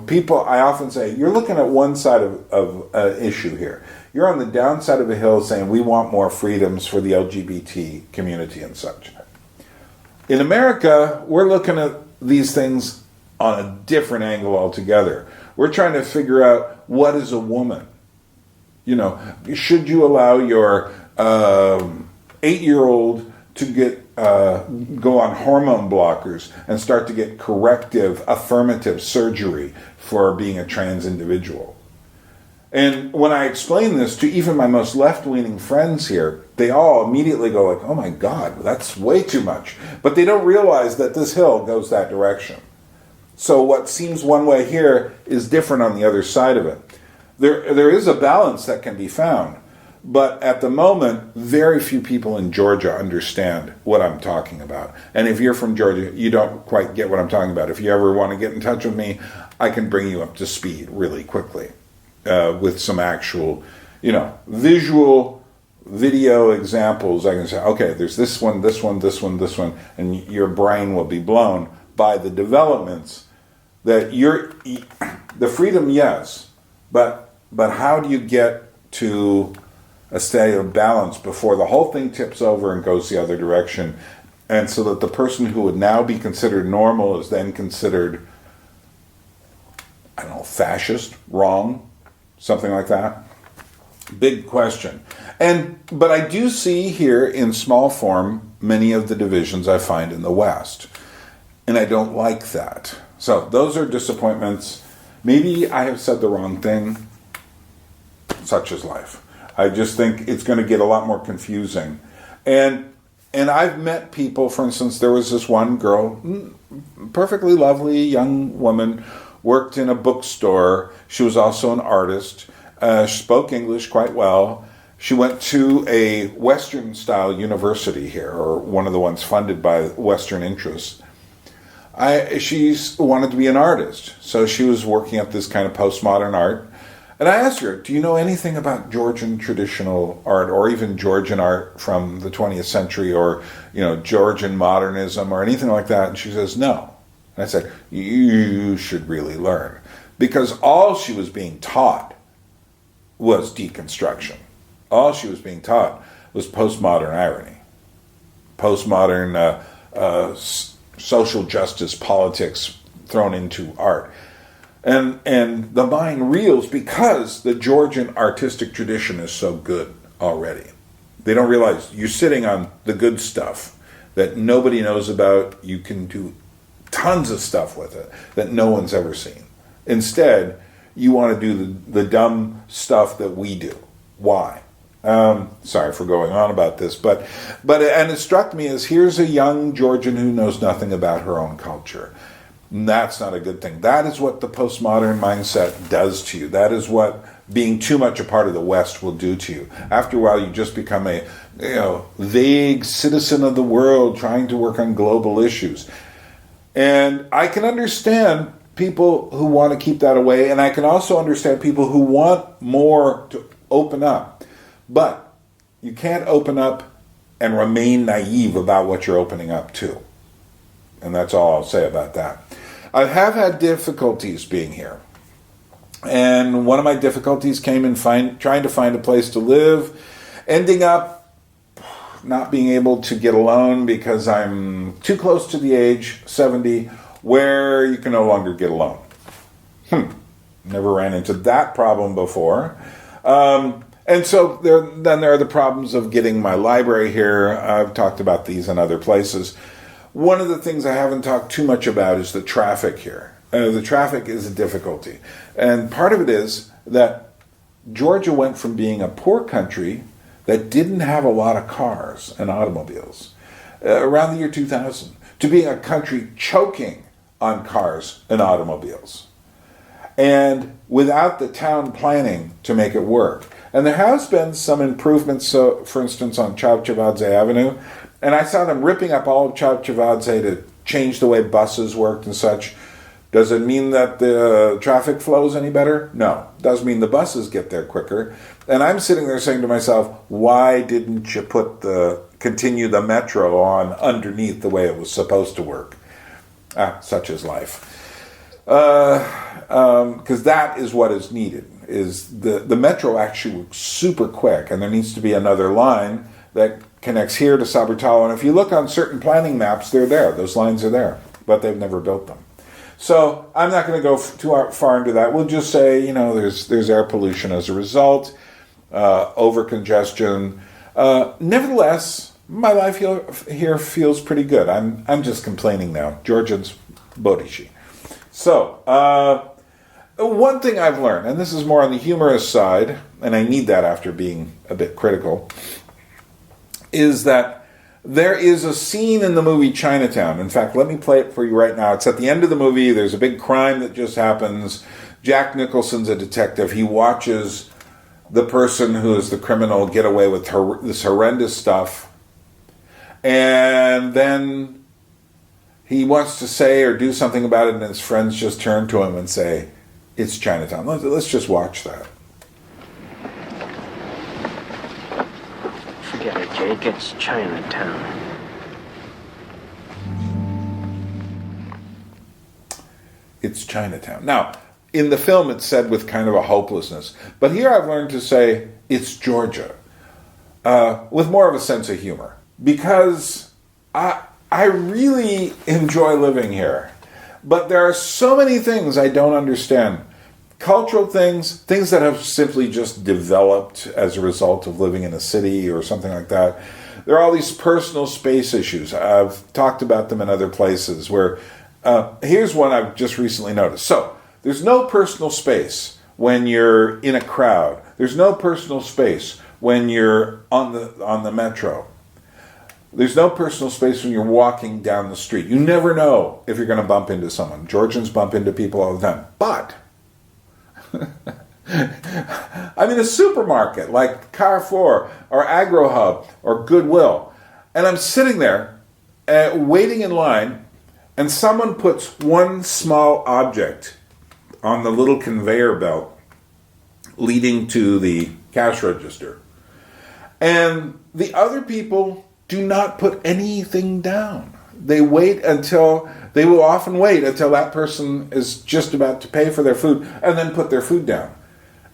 people, I often say, you're looking at one side of an issue here. You're on the downside of a hill saying we want more freedoms for the LGBT community and such. In America, we're looking at these things on a different angle altogether. We're trying to figure out what is a woman. You know, should you allow your 8-year-old to go on hormone blockers and start to get corrective, affirmative surgery for being a trans individual? And when I explain this to even my most left-leaning friends here, they all immediately go like, oh my God, that's way too much. But they don't realize that this hill goes that direction. So what seems one way here is different on the other side of it. There is a balance that can be found. But at the moment, very few people in Georgia understand what I'm talking about. And if you're from Georgia, you don't quite get what I'm talking about. If you ever want to get in touch with me, I can bring you up to speed really quickly with some actual, visual video examples. I can say, okay, there's this one, this one, this one, this one, and your brain will be blown by the developments that the freedom, yes, but how do you get to a state of balance before the whole thing tips over and goes the other direction, and so that the person who would now be considered normal is then considered, I don't know, fascist, wrong, something like that? Big question. But I do see here in small form many of the divisions I find in the West, and I don't like that. So those are disappointments. Maybe I have said the wrong thing. Such is life. I just think it's going to get a lot more confusing. And I've met people, for instance, there was this one girl, perfectly lovely young woman, worked in a bookstore. She was also an artist. She spoke English quite well. She went to a Western-style university here, or one of the ones funded by Western interests. She wanted to be an artist, so she was working at this kind of postmodern art. And I asked her, do you know anything about Georgian traditional art, or even Georgian art from the 20th century, or Georgian modernism, or anything like that? And she says, no. And I said, you should really learn. Because all she was being taught was deconstruction. All she was being taught was postmodern irony, postmodern social justice politics thrown into art. And the mind reels because the Georgian artistic tradition is so good already. They don't realize you're sitting on the good stuff that nobody knows about. You can do tons of stuff with it that no one's ever seen. Instead, you want to do the dumb stuff that we do. Why? Sorry for going on about this, but and it struck me as here's a young Georgian who knows nothing about her own culture. And that's not a good thing. That is what the postmodern mindset does to you. That is what being too much a part of the West will do to you. After a while, you just become a vague citizen of the world trying to work on global issues. And I can understand people who want to keep that away, and I can also understand people who want more to open up. But you can't open up and remain naive about what you're opening up to. And that's all I'll say about that. I have had difficulties being here. And one of my difficulties came in trying to find a place to live, ending up not being able to get a loan because I'm too close to the age, 70, where you can no longer get a loan. Never ran into that problem before. And so then there are the problems of getting my library here. I've talked about these in other places. One of the things I haven't talked too much about is the traffic here. The traffic is a difficulty. And part of it is that Georgia went from being a poor country that didn't have a lot of cars and automobiles around the year 2000 to being a country choking on cars and automobiles. And without the town planning to make it work. And there has been some improvements, so, for instance, on Chavchavadze Avenue. And I saw them ripping up all of Chavchavadze to change the way buses worked and such. Does it mean that the traffic flows any better? No. It does mean the buses get there quicker. And I'm sitting there saying to myself, why didn't you continue the metro on underneath the way it was supposed to work? Such is life. Because that is what is needed. Is the metro actually works super quick, and there needs to be another line that connects here to Saburtalo. And if you look on certain planning maps, they're there. Those lines are there, but they've never built them. So I'm not going to go too far into that. We'll just say, there's air pollution as a result, over congestion. Nevertheless, my life here feels pretty good. I'm just complaining now. Georgians, Bodishi. So, one thing I've learned, and this is more on the humorous side, and I need that after being a bit critical, is that there is a scene in the movie Chinatown. In fact, let me play it for you right now. It's at the end of the movie. There's a big crime that just happens. Jack Nicholson's a detective. He watches the person who is the criminal get away with this horrendous stuff. And then he wants to say or do something about it, and his friends just turn to him and say, it's Chinatown. Let's just watch that. Forget it, Jake. It's Chinatown. It's Chinatown. Now, in the film it's said with kind of a hopelessness. But here I've learned to say, it's Georgia. With more of a sense of humor. Because I really enjoy living here. But there are so many things I don't understand. Cultural things that have simply just developed as a result of living in a city or something like that. There are all these personal space issues. I've talked about them in other places where, here's one I've just recently noticed. So, there's no personal space when you're in a crowd. There's no personal space when you're on the metro. There's no personal space when you're walking down the street. You never know if you're going to bump into someone. Georgians bump into people all the time. But I'm in a supermarket like Carrefour or AgroHub or Goodwill. And I'm sitting there waiting in line and someone puts one small object on the little conveyor belt leading to the cash register, and the other people do not put anything down. They will often wait until that person is just about to pay for their food and then put their food down.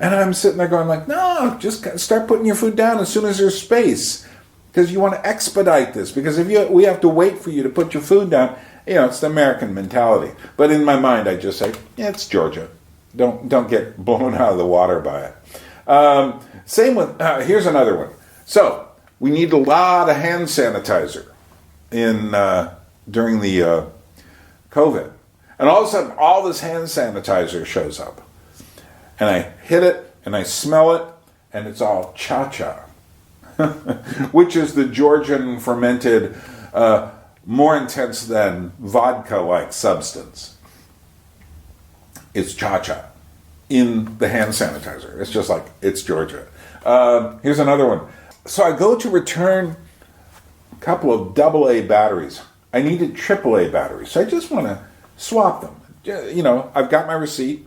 And I'm sitting there going like, no, just start putting your food down as soon as there's space, because you want to expedite this, because if we have to wait for you to put your food down, it's the American mentality. But in my mind, I just say, yeah, it's Georgia. Don't get blown out of the water by it. Same with, here's another one. So, we need a lot of hand sanitizer during the COVID. And all of a sudden, all this hand sanitizer shows up. And I hit it, and I smell it, and it's all cha-cha, which is the Georgian fermented, more intense than vodka-like substance. It's cha-cha in the hand sanitizer. It's just like, it's Georgia. Here's another one. So I go to return a couple of AA batteries. I needed AAA batteries, so I just want to swap them. I've got my receipt.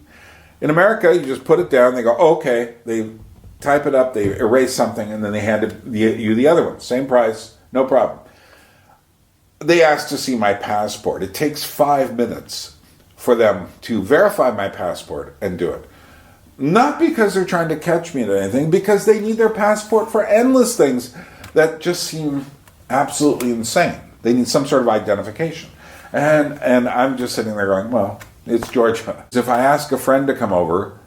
In America, you just put it down, they go, oh, okay. They type it up, they erase something, and then they hand you the other one. Same price, no problem. They asked to see my passport. It takes 5 minutes for them to verify my passport and do it. Not because they're trying to catch me at anything, because they need their passport for endless things that just seem absolutely insane. They need some sort of identification. And I'm just sitting there going, well, it's Georgia. If I ask a friend to come over,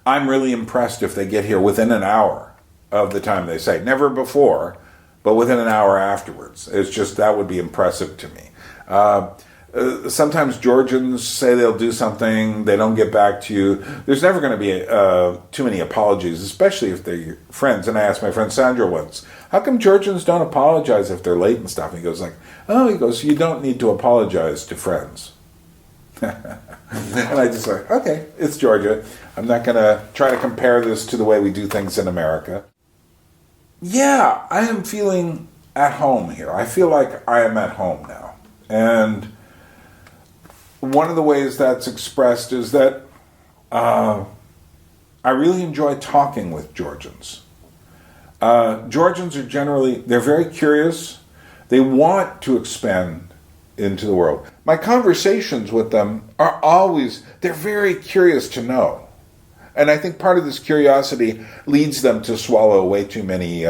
I'm really impressed if they get here within an hour of the time they say. Never before, but within an hour afterwards. It's just, that would be impressive to me. Sometimes Georgians say they'll do something, they don't get back to you. There's never going to be too many apologies, especially if they're your friends. And I asked my friend Sandra once, how come Georgians don't apologize if they're late and stuff? And he goes, you don't need to apologize to friends. And I just like, okay, it's Georgia. I'm not going to try to compare this to the way we do things in America. Yeah, I am feeling at home here. I feel like I am at home now. And one of the ways that's expressed is that I really enjoy talking with Georgians. Georgians are they're very curious. They want to expand into the world. My conversations with them are they're very curious to know. And I think part of this curiosity leads them to swallow way too many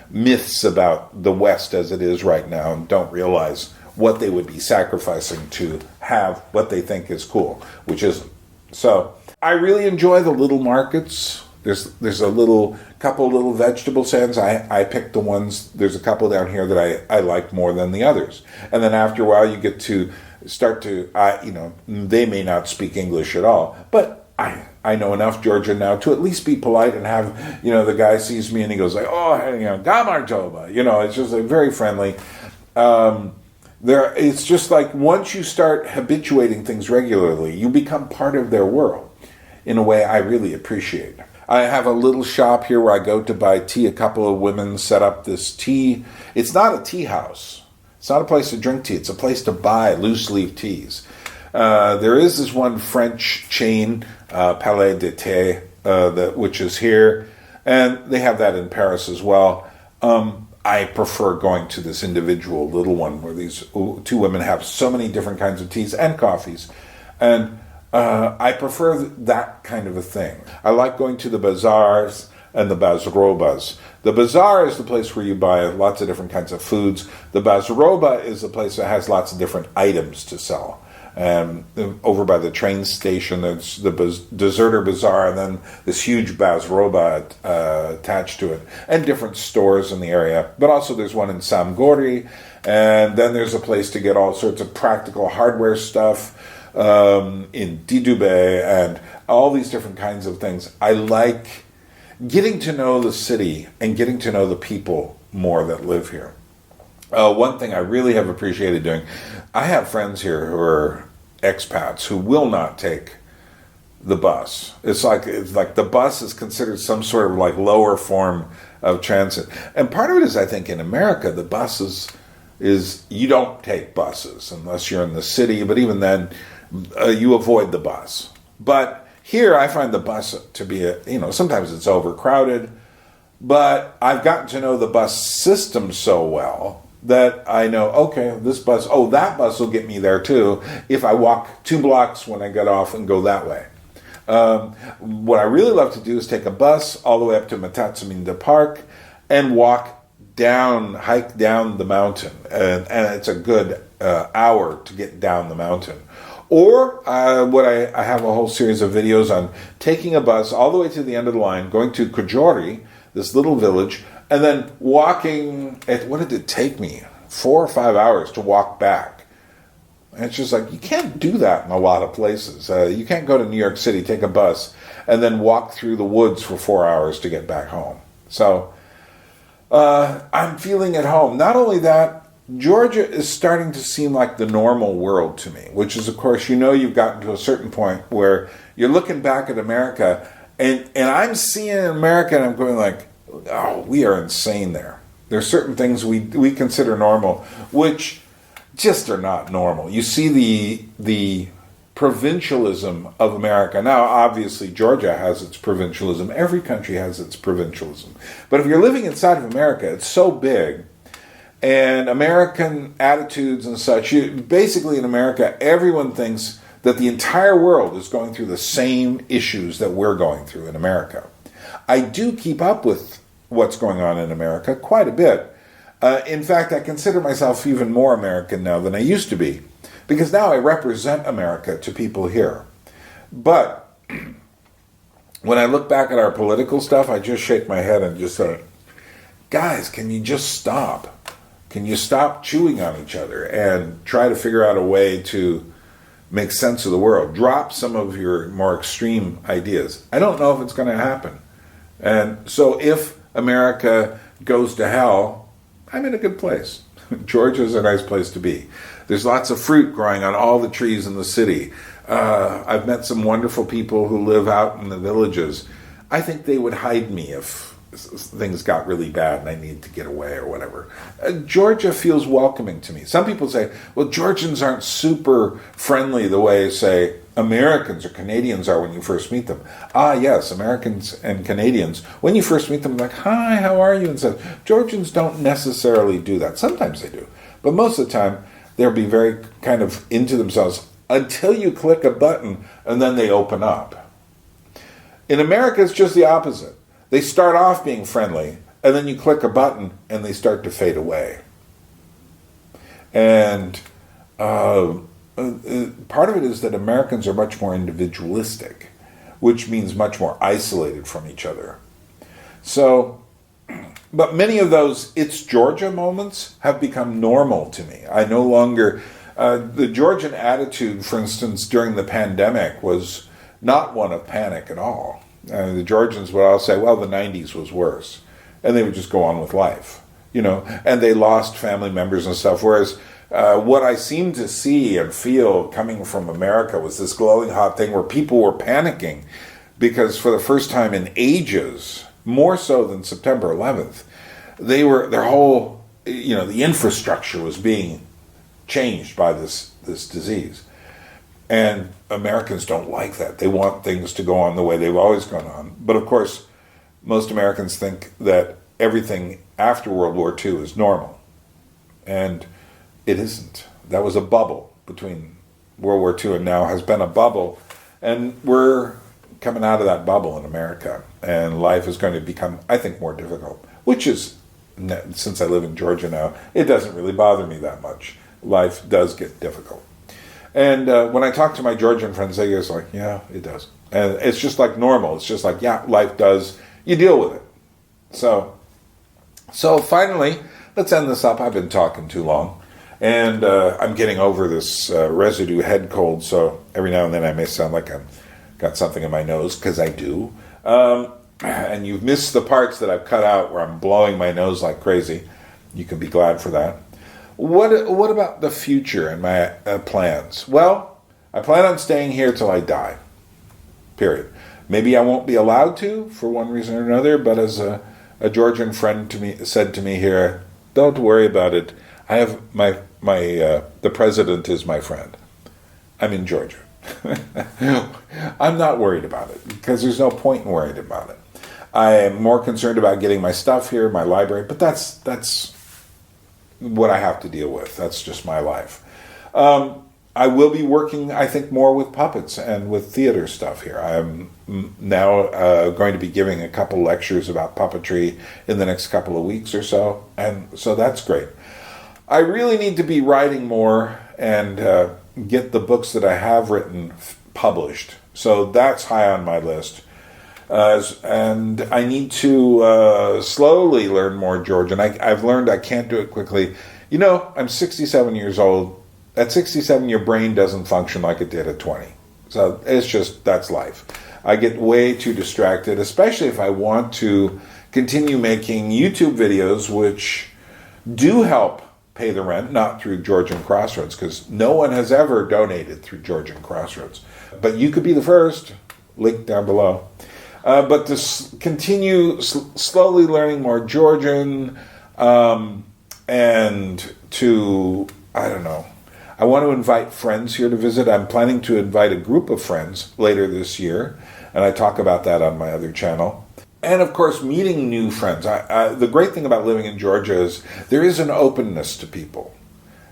myths about the West as it is right now and don't realize what they would be sacrificing to have what they think is cool, which isn't. So I really enjoy the little markets. There's a couple little vegetable stands. I picked the ones, there's a couple down here that I like more than the others. And then after a while you get to start to, they may not speak English at all, but I know enough Georgian now to at least be polite and have, the guy sees me and he goes like, oh, Gamar Toba, it's just like very friendly. It's just like once you start habituating things regularly, you become part of their world in a way I really appreciate. I have a little shop here where I go to buy tea. A couple of women set up this tea. It's not a tea house. It's not a place to drink tea. It's a place to buy loose leaf teas. There is this one French chain, Palais de Thé, which is here, and they have that in Paris as well. I prefer going to this individual little one where these two women have so many different kinds of teas and coffees, and I prefer that kind of a thing. I like going to the bazaars and the bazrobas. The bazaar is the place where you buy lots of different kinds of foods. The bazroba is the place that has lots of different items to sell. Over by the train station, there's the deserter bazaar, and then this huge bazroba attached to it, and different stores in the area. But also there's one in Samgori, and then there's a place to get all sorts of practical hardware stuff in Didube, and all these different kinds of things. I like getting to know the city and getting to know the people more that live here. One thing I really have appreciated doing, I have friends here who are expats who will not take the bus. It's like the bus is considered some sort of like lower form of transit. And part of it is, I think, in America, the bus is is you don't take buses unless you're in the city, but even then, you avoid the bus. But here I find the bus to be, sometimes it's overcrowded, but I've gotten to know the bus system so well that I know, okay, that bus will get me there too if I walk 2 blocks when I get off and go that way. What I really love to do is take a bus all the way up to Matatsuminda Park and hike down the mountain. And it's a good hour to get down the mountain. Or I have a whole series of videos on taking a bus all the way to the end of the line, going to Kujori, this little village, and then walking, what did it take me? 4 or 5 hours to walk back. And it's just like, you can't do that in a lot of places. You can't go to New York City, take a bus, and then walk through the woods for 4 hours to get back home. So I'm feeling at home. Not only that, Georgia is starting to seem like the normal world to me, which is, of course, you've gotten to a certain point where you're looking back at America, and I'm seeing America and I'm going like, oh, we are insane there. There are certain things we consider normal, which just are not normal. You see the provincialism of America. Now, obviously, Georgia has its provincialism. Every country has its provincialism. But if you're living inside of America, it's so big, and American attitudes and such, basically in America, everyone thinks that the entire world is going through the same issues that we're going through in America. I do keep up with what's going on in America quite a bit. In fact, I consider myself even more American now than I used to be, because now I represent America to people here. But when I look back at our political stuff, I just shake my head and just say, guys, can you just stop? Can you stop chewing on each other and try to figure out a way to make sense of the world? Drop some of your more extreme ideas. I don't know if it's going to happen. And so if America goes to hell, I'm in a good place. Georgia's a nice place to be. There's lots of fruit growing on all the trees in the city. I've met some wonderful people who live out in the villages. I think they would hide me if things got really bad and I needed to get away or whatever. Georgia feels welcoming to me. Some people say, well, Georgians aren't super friendly the way, say, Americans or Canadians are when you first meet them. Ah, yes, Americans and Canadians, when you first meet them, like, hi, how are you? And stuff. Georgians don't necessarily do that. Sometimes they do. But most of the time, they'll be very kind of into themselves until you click a button and then they open up. In America, it's just the opposite. They start off being friendly, and then you click a button, and they start to fade away. And part of it is that Americans are much more individualistic, which means much more isolated from each other. So, but many of those "it's Georgia" moments have become normal to me. I no longer... the Georgian attitude, for instance, during the pandemic was not one of panic at all. The Georgians would all say, well, the 90s was worse. And they would just go on with life, and they lost family members and stuff. Whereas what I seemed to see and feel coming from America was this glowing hot thing where people were panicking because for the first time in ages, more so than September 11th, their whole, the infrastructure was being changed by this disease. And Americans don't like that. They want things to go on the way they've always gone on. But of course, most Americans think that everything after World War II is normal. And it isn't. That was a bubble between World War II and now has been a bubble. And we're coming out of that bubble in America. And life is going to become, I think, more difficult. Which is, since I live in Georgia now, it doesn't really bother me that much. Life does get difficult. And when I talk to my Georgian friends, they just like, yeah, it does. And it's just like normal. It's just like, yeah, life does. You deal with it. So finally, let's end this up. I've been talking too long. And I'm getting over this residue head cold, so every now and then I may sound like I've got something in my nose, because I do. And you've missed the parts that I've cut out where I'm blowing my nose like crazy. You can be glad for that. What about the future and my plans? Well, I plan on staying here till I die. Period. Maybe I won't be allowed to for one reason or another, but as a Georgian friend said to me here, don't worry about it. I have the president is my friend. I'm in Georgia. I'm not worried about it because there's no point in worrying about it. I am more concerned about getting my stuff here, my library, but that's what I have to deal with. That's just my life. I will be working, I think, more with puppets and with theater stuff here. I'm now going to be giving a couple lectures about puppetry in the next couple of weeks or so, and so that's great. I really need to be writing more and get the books that I have written published. So that's high on my list. And I need to slowly learn more Georgian. I've learned I can't do it quickly. You know, I'm 67 years old. At 67, your brain doesn't function like it did at 20. So it's just, that's life. I get way too distracted, especially if I want to continue making YouTube videos, which do help pay the rent, not through Georgian Crossroads, because no one has ever donated through Georgian Crossroads. But you could be the first, link down below. But to continue slowly learning more Georgian, and to, I don't know, I want to invite friends here to visit. I'm planning to invite a group of friends later this year, and I talk about that on my other channel. And of course, meeting new friends. The great thing about living in Georgia is there is an openness to people.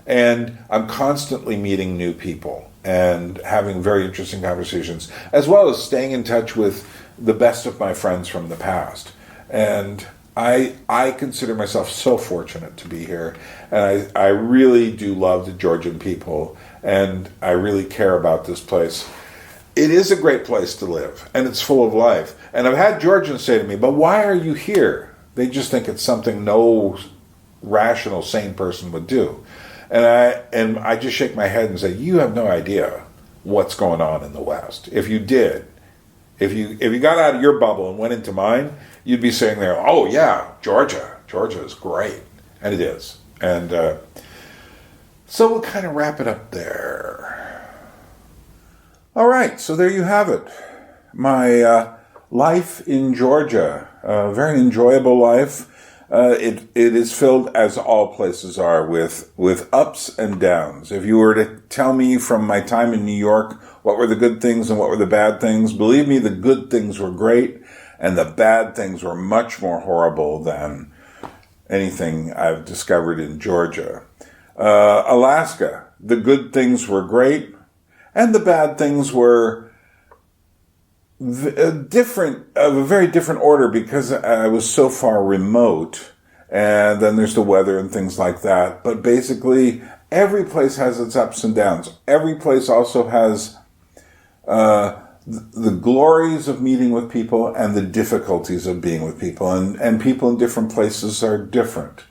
And I'm constantly meeting new people and having very interesting conversations, as well as staying in touch with the best of my friends from the past. And I consider myself so fortunate to be here. And I really do love the Georgian people. And I really care about this place. It is a great place to live, and it's full of life. And I've had Georgians say to me, but why are you here? They just think it's something no rational, sane person would do. And I just shake my head and say, you have no idea what's going on in the West. If you did, if you got out of your bubble and went into mine, you'd be saying there, oh yeah, Georgia is great. And it is. And so we'll kind of wrap it up there. All right, so there you have it. My life in Georgia, a very enjoyable life. It is filled, as all places are, with ups and downs. If you were to tell me from my time in New York what were the good things and what were the bad things, believe me, the good things were great, and the bad things were much more horrible than anything I've discovered in Georgia. Alaska, the good things were great, and the bad things were different, of a very different order, because I was so far remote, and then there's the weather and things like that. But basically, every place has its ups and downs. Every place also has the glories of meeting with people and the difficulties of being with people. And people in different places are different.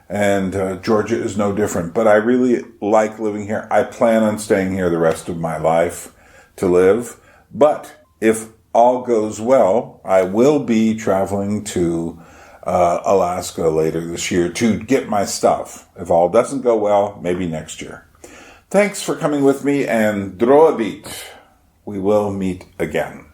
And Georgia is no different. But I really like living here. I plan on staying here the rest of my life to live. But if all goes well, I will be traveling to Alaska later this year to get my stuff. If all doesn't go well, maybe next year. Thanks for coming with me, and Droebit. We will meet again.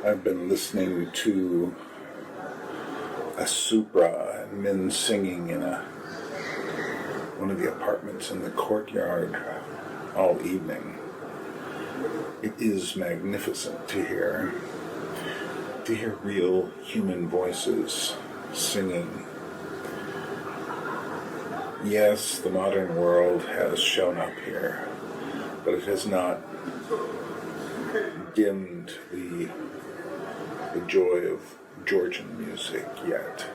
I've been listening to a supra and men singing in one of the apartments in the courtyard all evening. It is magnificent to hear real human voices singing. Yes, the modern world has shown up here, but it has not dimmed the joy of Georgian music yet.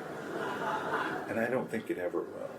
And I don't think it ever will.